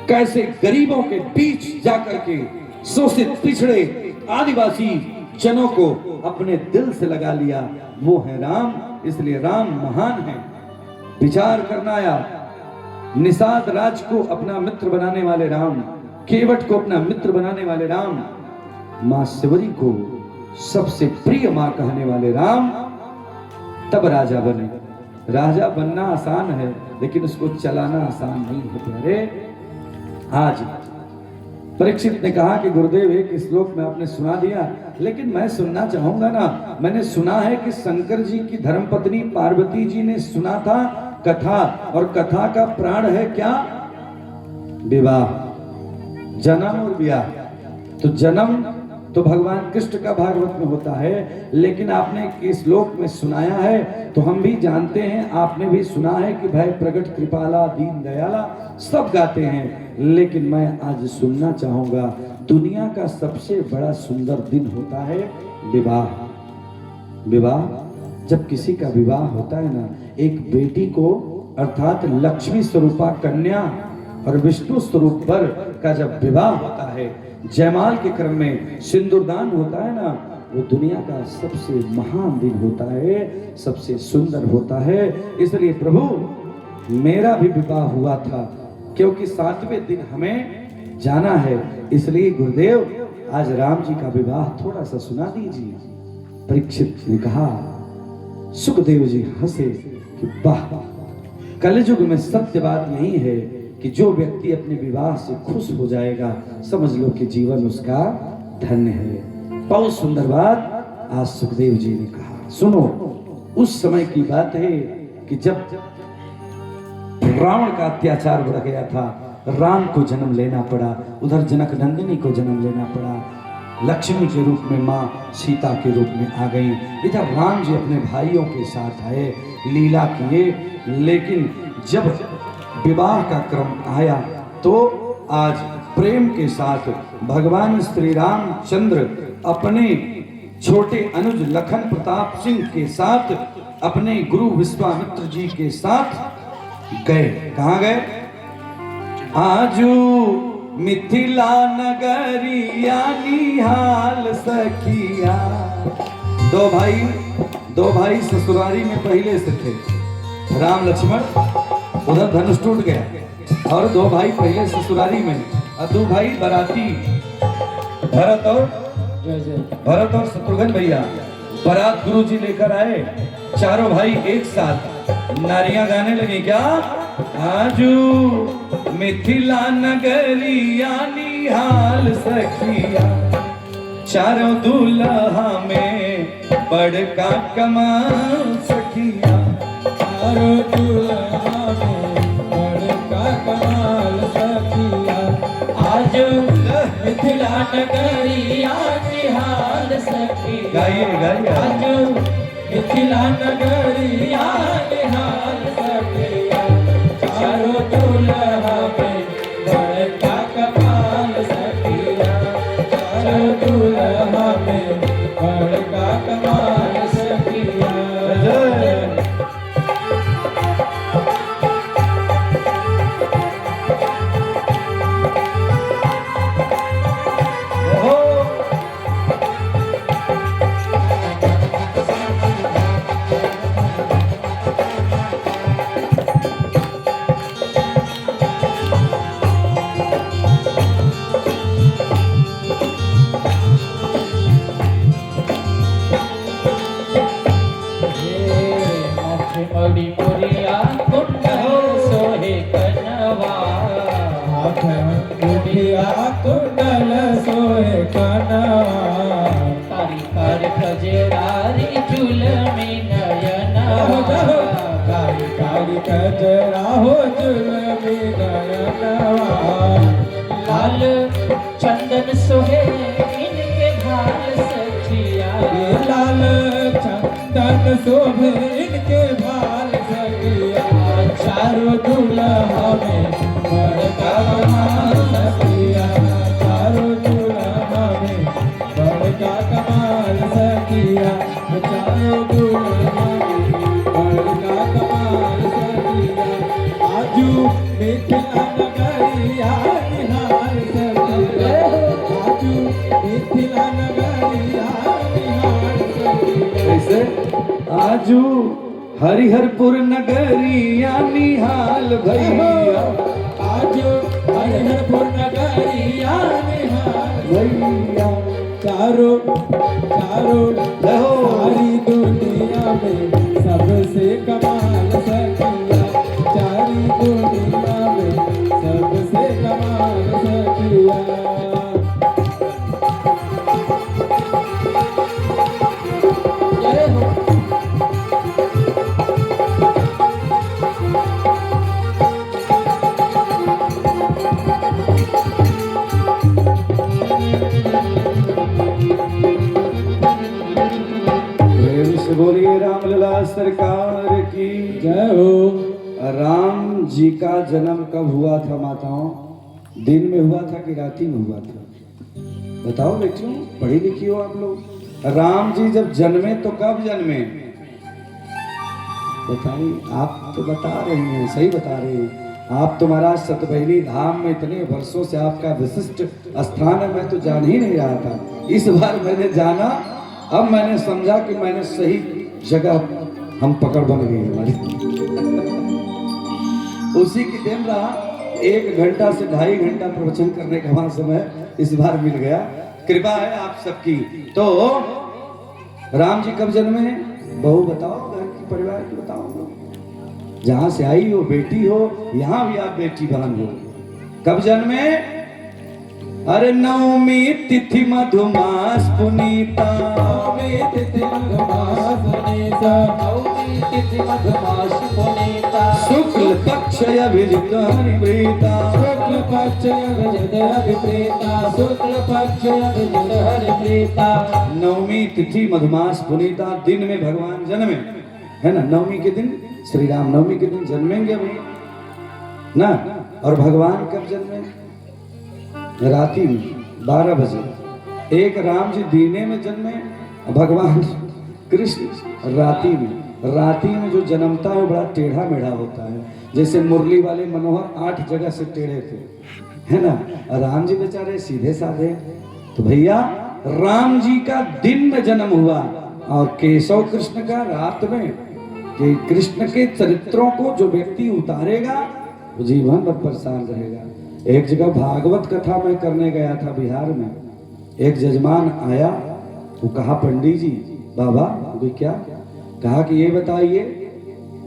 कैसे गरीबों के बीच जाकर के शोषित पिछड़े आदिवासी जनों को अपने दिल से लगा लिया, वो है राम। इसलिए राम महान है। विचार करना आया, निषाद राज को अपना मित्र बनाने वाले राम, केवट को अपना मित्र बनाने वाले राम, मां शिवरी को सबसे प्रिय मां कहने वाले राम, तब राजा बने। राजा बनना आसान है लेकिन उसको चलाना आसान नहीं है प्यारे। आज परीक्षित ने कहा कि गुरुदेव एक श्लोक में आपने सुना दिया, लेकिन मैं सुनना चाहूंगा ना। मैंने सुना है कि शंकर जी की धर्मपत्नी पार्वती जी ने सुना था कथा, और कथा का प्राण है क्या? विवाह, जन्म और ब्याह। तो जन्म तो भगवान कृष्ण का भागवत में होता है, लेकिन आपने इस श्लोक में सुनाया है तो हम भी जानते हैं, आपने भी सुना है कि भाई प्रगट कृपाला दीन दयाला सब गाते हैं। लेकिन मैं आज सुनना चाहूंगा, दुनिया का सबसे बड़ा सुंदर दिन होता है विवाह। विवाह, जब किसी का विवाह होता है ना, एक बेटी को अर्थात लक्ष्मी स्वरूपा कन्या और विष्णु स्वरूप वर का जब विवाह होता है, जयमाल के क्रम में सिंदूरदान होता है ना, वो दुनिया का सबसे महान दिन होता है, सबसे सुंदर होता है। इसलिए प्रभु मेरा भी विवाह हुआ था, क्योंकि 7वें दिन हमें जाना है। इसलिए गुरुदेव आज राम जी का विवाह थोड़ा सा सुना दीजिए। परीक्षित ने कहा, सुखदेव जी हंसे कि वाह, कलयुग में सत्य बात यही है कि जो व्यक्ति अपने विवाह से खुश हो जाएगा, समझ लो कि जीवन उसका धन्य है। बहुत सुंदर बात आज सुखदेव जी ने कहा। सुनो, उस समय की बात है कि जब रावण का अत्याचार बढ़ गया था, राम को जन्म लेना पड़ा, उधर जनक नंदिनी को जन्म लेना पड़ा। लक्ष्मी के रूप में माँ सीता के रूप में आ गई। इधर राम जी अपने भाइयों के साथ आए, लीला किए, लेकिन जब विवाह का क्रम आया तो आज प्रेम के साथ भगवान श्री रामचंद्र अपने छोटे अनुज लखन प्रताप सिंह के साथ अपने गुरु विश्वामित्र जी के साथ गए। कहाँ गए? आजू मिथिला नगरिया निहाल सखिया। दो भाई ससुरारी में पहले से थे, राम लक्ष्मण। उधर धनुष टूट गया और दो भाई पहले ससुरारी में, और दो भाई बराती, भरत और शत्रुघ्न भैया बारात गुरु जी लेकर आए। चारों भाई एक साथ नारियां गाने लगी। क्या? आजू मिथिला नगरिया निहाल सखिया, चारों दूल्हा में बड़का कमाल सखिया। चारों दूल्हा में बड़का कमाल सखिया। आज मिथिला नगरिया निहाल सखिया। गाइए। आज मिथिला नगरिया निहाल सखिया। चारों दूल्हा में बड़का कमाल सखिया। चारों दूल्हा में बड़का कमाल सखिया। मड़ी पुरिया कुंडल सोहे कनवा। पुरिया कुंडल सोहे कनवा। कारी कारी खजरारी जुलमी नयनवा। कारी कारी खजरा हो जुलमी नयनवा। लाल चंदन सोहे इनके भाल सखिया। लाल चंदन शोभे इनके भाल सखिया। चारों दूल्हा में बड़का कमाल सखिया। चारों दूल्हा में बड़का कमाल सखिया। चारों दूल्हा में बड़का कमाल सखिया। आजू मिथिला नगरिया निहाल सखिया। आजू मिथिला नगरिया निहाल सखिया। कैसे? आजू हरिहरपुर नगरिया निहाल भैया। आजू हरिहरपुर नगरिया निहाल भैया। चारों सारी दुनिया में सबसे कमाल सखिया। सारी दुनिया में सबसे कमाल सखिया। बोलिए रामलला सरकार की जय हो। राम जी का जन्म कब हुआ था माताओं? दिन में हुआ था कि रात्रि में हुआ था? बताओ बेटियों, पढ़ी लिखी हो आप लोग। राम जी जब जन्मे तो कब जन्मे? बताइए। आप तो बता रही हैं, सही बता रही हैं। आप तो महाराज सतबैली धाम में इतने वर्षों से आपका विशिष्ट स्थान है, मैं तो जान ही नहीं रहा था। इस बार मैंने जाना, अब मैंने समझा कि मैंने सही जगह हम पकड़ बन गई हमारी। उसी की देन रहा। 1 घंटा से 2.5 घंटा प्रवचन करने का वहां समय इस बार मिल गया। कृपा है आप सबकी। तो राम जी कब जन्मे? बहू बताओ, घर की परिवार की बताओ। जहां से आई हो, बेटी हो, यहां भी आप बेटी बहन हो। कब जन्मे? अरे नवमी तिथि मधुमास पुनीता, नवमी तिथि मधुमास पुनीता, नवमी तिथि मधुमास पुनीता, शुक्ल पक्ष अभिजित हरिप्रीता, शुक्ल पक्ष अभिजित हरिप्रीता, शुक्ल पक्ष अभिजित हरिप्रीता। नवमी तिथि मधुमास पुनीता, दिन में भगवान जन्मे है ना। नवमी के दिन श्री राम नवमी के दिन जन्मेंगे अभी ना। और भगवान कब जन्मे? रात्रि में 12 बजे। एक राम जी दीने में जन्मे, भगवान कृष्ण रात्रि में जो जन्मता है वो बड़ा टेढ़ा मेढ़ा होता है। जैसे मुरली वाले मनोहर 8 जगह से टेढ़े थे, है ना। राम जी बेचारे सीधे साधे। तो भैया राम जी का दिन में जन्म हुआ और केशव कृष्ण का रात में। कि कृष्ण के चरित्रों को जो व्यक्ति उतारेगा वो जीवन भर परेशान रहेगा। एक जगह भागवत कथा में करने गया था बिहार में। एक जजमान आया, वो कहा पंडित जी बाबा वो क्या? कहा कि ये बताइए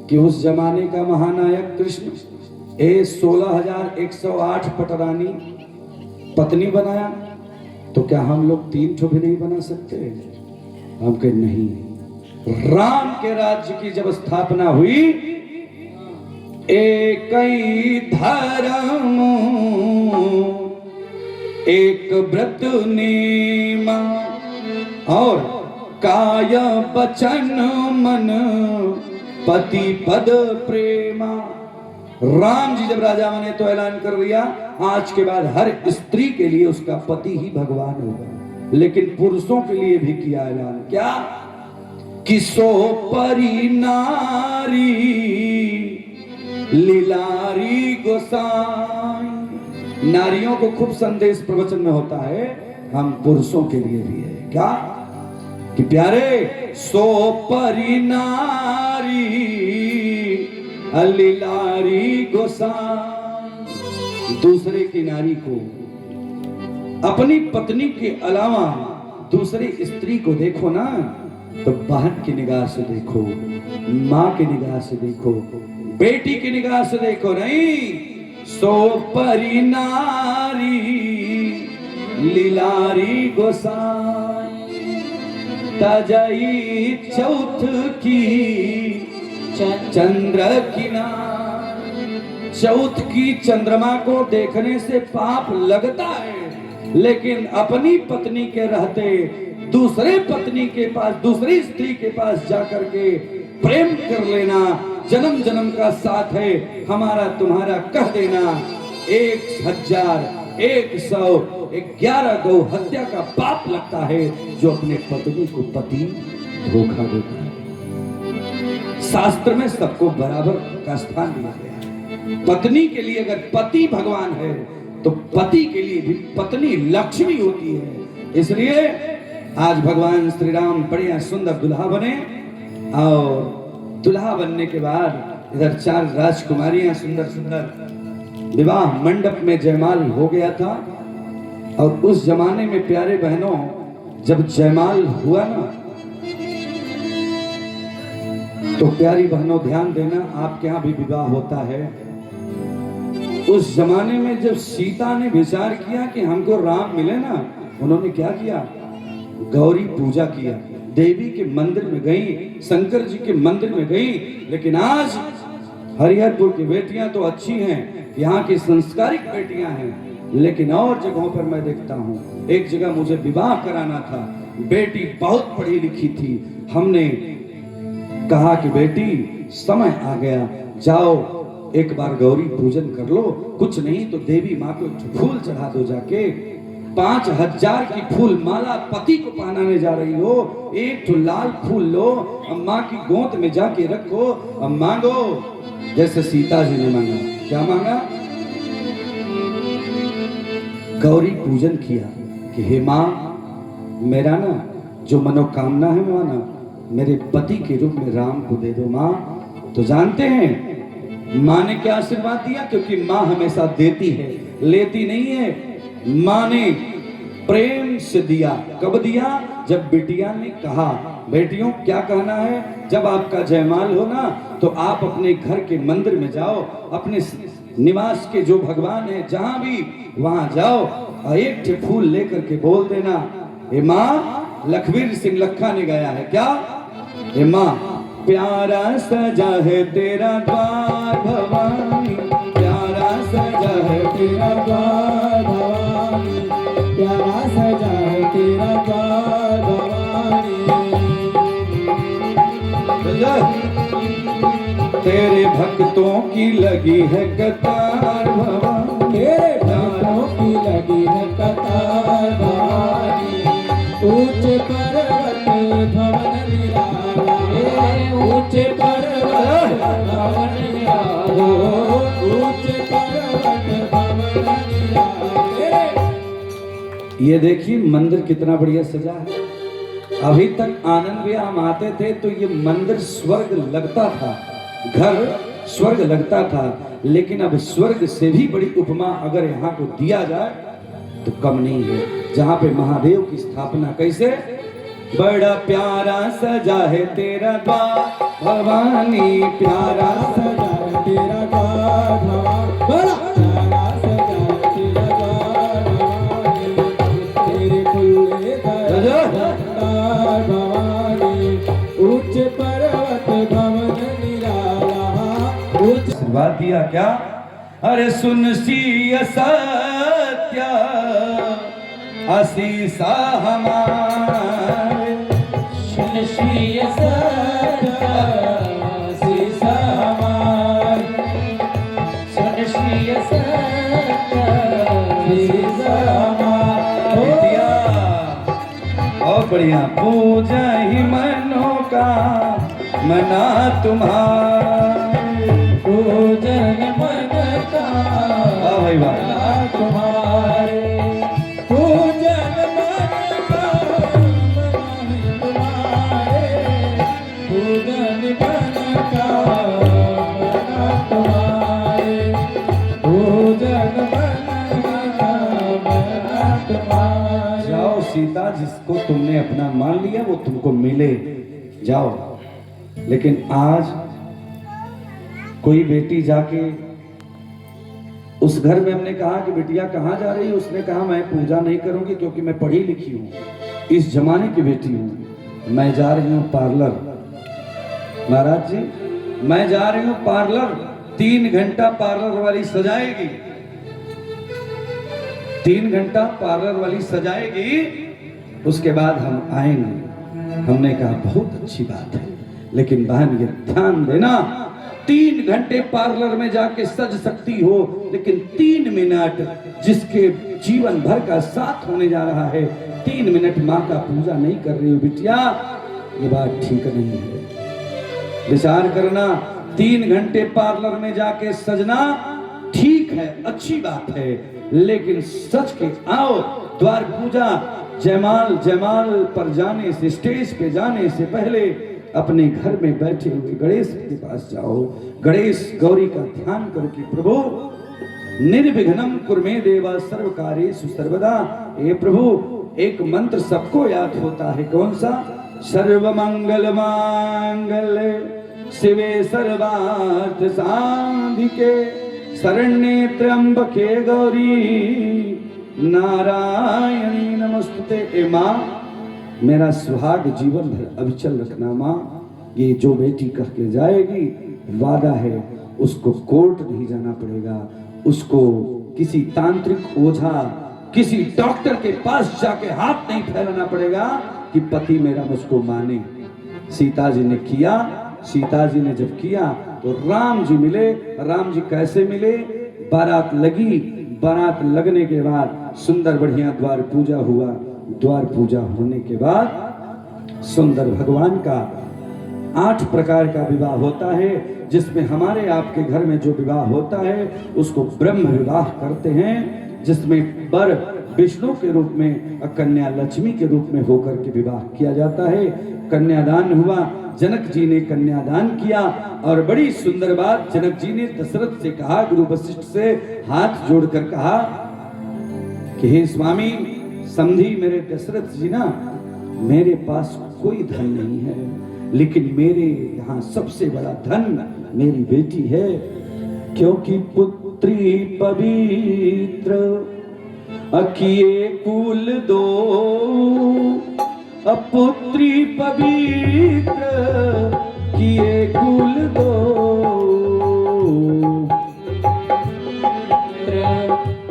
कि उस जमाने का महानायक कृष्ण 16,108 पटरानी पत्नी बनाया, तो क्या हम लोग 3 ठो भी नहीं बना सकते? हम कहे नहीं। राम के राज्य की जब स्थापना हुई, एक ही धर्म एक व्रत नेमा, और काय बचन मन पति पद प्रेमा। राम जी जब राजा बने तो ऐलान कर दिया आज के बाद हर स्त्री के लिए उसका पति ही भगवान होगा। लेकिन पुरुषों के लिए भी किया ऐलान, क्या कि सो परी नारी लीलारी गोसाई। नारियों को खूब संदेश प्रवचन में होता है, हम पुरुषों के लिए भी है क्या कि प्यारे सो परी नारी लीलारी गोसाई। दूसरे की नारी को, अपनी पत्नी के अलावा दूसरी स्त्री को देखो ना, तो बहन की निगाह से देखो, माँ की निगाह से देखो, बेटी की निगाह से देखो, नहीं। सो परी नारी लीलारी गोसाई, तजई चौथ की चंद्र किनार। चौथ की चंद्रमा को देखने से पाप लगता है, लेकिन अपनी पत्नी के रहते दूसरे पत्नी के पास, दूसरी स्त्री के पास जाकर के प्रेम कर लेना जन्म जन्म का साथ है हमारा तुम्हारा कह देना 1111 गौ हत्या का पाप लगता है जो अपने पत्नी को पति धोखा देता है। शास्त्र में सबको बराबर का स्थान दिया गया है। पत्नी के लिए अगर पति भगवान है तो पति के लिए भी पत्नी लक्ष्मी होती है। इसलिए आज भगवान श्री राम बड़े सुंदर दुल्हा बने और दुल्हा बनने के बाद इधर 4 राजकुमारियां सुंदर सुंदर विवाह मंडप में जयमाल हो गया था। और उस जमाने में प्यारे बहनों जब जयमाल हुआ ना, तो प्यारी बहनों ध्यान देना, आपके यहाँ भी विवाह होता है। उस जमाने में जब सीता ने विचार किया कि हमको राम मिले ना, उन्होंने क्या किया? गौरी पूजा किया, देवी के मंदिर में गई, शंकर जी के मंदिर में गई। लेकिन आज हरिहरपुर की बेटियां तो अच्छी हैं, यहाँ की संस्कारिक बेटियां हैं, लेकिन और जगहों पर मैं देखता हूँ। एक जगह मुझे विवाह कराना था, बेटी बहुत पढ़ी लिखी थी। हमने कहा कि बेटी समय आ गया, जाओ एक बार गौरी पूजन कर लो, कुछ नहीं तो देवी माँ को फूल चढ़ा दो जाके। 5000 की फूल माला पति को पहनाने जा रही हो, एक तो लाल फूल लो, अम्मा की गोद में जाके रखो, अब मांगो जैसे सीता जी ने मांगा। क्या मांगा? गौरी पूजन किया कि हे माँ, मेरा ना जो मनोकामना है माँ ना, मेरे पति के रूप में राम को दे दो माँ। तो जानते हैं माँ ने क्या आशीर्वाद दिया? क्योंकि माँ हमेशा देती है, लेती नहीं है। माँ ने प्रेम से दिया। कब दिया? जब बिटिया ने कहा, बेटियों क्या कहना है, जब आपका जयमाल हो ना तो आप अपने घर के मंदिर में जाओ, अपने निवास के जो भगवान है जहां भी वहां जाओ और एक ठे फूल लेकर के बोल देना, हे माँ, लखवीर सिंह लखा ने गाया है क्या, हे माँ, प्यारा सजा है तेरा द्वार भवानी, प्यारा सजा है तेरा द्वार भवानी, प्यारा सजा है तेरा द्वार भवानी। तेरे भक्तों की लगी है कतार भवानी, तेरे भक्तों की लगी है कतार भवानी। ऊंचे पर्वत भवन निराला, ऊंचे पर्वत भवन निराला, ऊंचे पर्वत भवन निराला। ये देखिए मंदिर कितना बढ़िया सजा है। अभी तक आनंद विहार आते थे तो ये मंदिर स्वर्ग लगता था, घर स्वर्ग लगता था, लेकिन अब स्वर्ग से भी बड़ी उपमा अगर यहाँ को दिया जाए तो कम नहीं है। जहाँ पे महादेव की स्थापना कैसे, बड़ा प्यारा सजा है तेरा द्वार भवानी, प्यारा सजा है तेरा द्वार भवानी, बड़ा प्यारा सजा है तेरा द्वार भवानी। तेरे खुले द्वार भवानी, उच्च पर्वत भवन निराला, उच्च। आशीर्वाद दिया क्या, अरे सुन सी सत्य आशीषा हमारे, सुन श्री सत्य आशीषा हमारे, सुन श्री सत्य आशीषा हमारे। बिटिया और बढ़िया, पूजा ही मनो का मना तुम्हारे, पूजन मन का वाह भाई वाह, मना तुम्हारे, पूजन मन का मना तुम्हारे, पूजन मन का मना तुम्हारे, पूजन मन का मना तुम्हारे। जाओ सीता, जिसको तुमने अपना मान लिया वो तुमको मिले, जाओ। लेकिन आज कोई बेटी जाके उस घर में, हमने कहा कि बिटिया कहाँ जा रही है, उसने कहा मैं पूजा नहीं करूंगी क्योंकि मैं पढ़ी लिखी हूँ, इस जमाने की बेटी हूँ, मैं जा रही हूँ पार्लर। महाराज जी, मैं जा रही हूँ पार्लर, 3 घंटा पार्लर वाली सजाएगी, 3 घंटा पार्लर वाली सजाएगी, उसके बाद हम आएंगे। हमने कहा बहुत अच्छी बात है, लेकिन बहन ये ध्यान देना, 3 घंटे पार्लर में जाके सज सकती हो, लेकिन 3 मिनट जिसके जीवन भर का साथ होने जा रहा है, 3 मिनट माँ का पूजा नहीं कर रही हो बिटिया, ये बात ठीक नहीं है। विचार करना, 3 घंटे पार्लर में जाके सजना ठीक है, अच्छी बात है, लेकिन सच के आओ। द्वार पूजा, जयमाल पर जाने से, स्टेज पे जाने से पहले अपने घर में बैठे हुए गणेश के पास जाओ, गणेश गौरी का ध्यान करो कि प्रभु निर्विघ्नं कुरु देवा सर्व कार्येषु सर्वदा। हे प्रभु, एक मंत्र सबको याद होता है, कौन सा, सर्व मंगल मांगल्ये शिवे सर्वार्थ साधिके शरण्ये त्र्यंबके गौरी नारायणी नमस्तुते। ए माँ, मेरा सुहाग जीवन भर अविचल रखना माँ। ये जो बेटी कह के जाएगी, वादा है, उसको कोर्ट नहीं जाना पड़ेगा, उसको किसी तांत्रिक ओझा, किसी डॉक्टर के पास जाके हाथ नहीं फैलाना पड़ेगा कि पति मेरा मुझको माने। सीता जी ने किया, सीता जी ने जब किया तो राम जी मिले। राम जी कैसे मिले, बारात लगी, बारात लगने के बाद सुंदर बढ़िया द्वार पूजा हुआ। द्वार पूजा होने के बाद सुंदर भगवान का 8 प्रकार का विवाह होता है, जिसमें हमारे आपके घर में जो विवाह होता है उसको ब्रह्म विवाह करते हैं, जिसमें वर विष्णु के रूप में और कन्या लक्ष्मी के रूप में होकर के विवाह किया जाता है। कन्यादान हुआ, जनक जी ने कन्यादान किया, और बड़ी सुंदर बात, जनक जी ने दशरथ से कहा, गुरु वशिष्ठ से हाथ जोड़कर कहा कि हे स्वामी, समझी मेरे दशरथ जी ना, मेरे पास कोई धन नहीं है, लेकिन मेरे यहाँ सबसे बड़ा धन मेरी बेटी है, क्योंकि पुत्री पवित्र अकिए कुल दो, अपुत्री पवित्र किए कुल दो।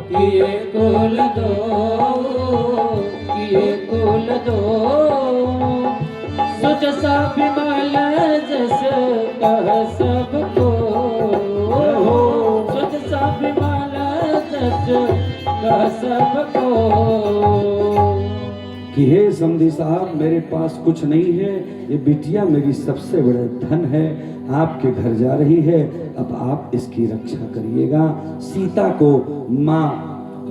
किए कुल दो, किए कुल दो, सुजसा विमल जस कह सबको, सुजसा विमल जस कह सबको। कि हे समधी साहब, मेरे पास कुछ नहीं है, ये बिटिया मेरी सबसे बड़ा धन है, आपके घर जा रही है, अब आप इसकी रक्षा करिएगा। सीता को माँ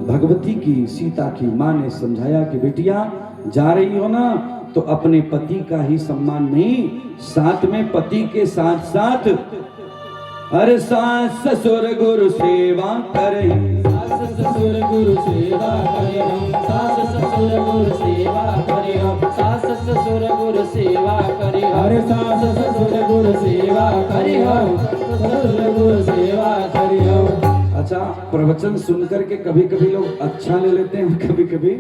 भगवती की, सीता की माँ ने समझाया कि बिटिया जा रही हो ना, तो अपने पति का ही सम्मान नहीं, साथ में पति के साथ साथ अरे सास ससुर गुरु सेवा करे, सास ससुर गुरु सेवा करे हम, सास ससुर गुरु सेवा करे हम, सास ससुर गुरु सेवा करे हम, अरे सास ससुर गुरु सेवा करे हम, ससुर गुरु सेवा करे हम। अच्छा, प्रवचन सुनकर के कभी कभी लोग अच्छा ले लेते हैं, कभी कभी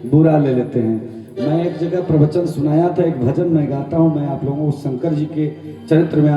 बुरा ले लेते हैं। मैं एक जगह प्रवचन सुनाया था, एक भजन मैं गाता हूँ, मैं आप लोगों को शंकर जी के चरित्र में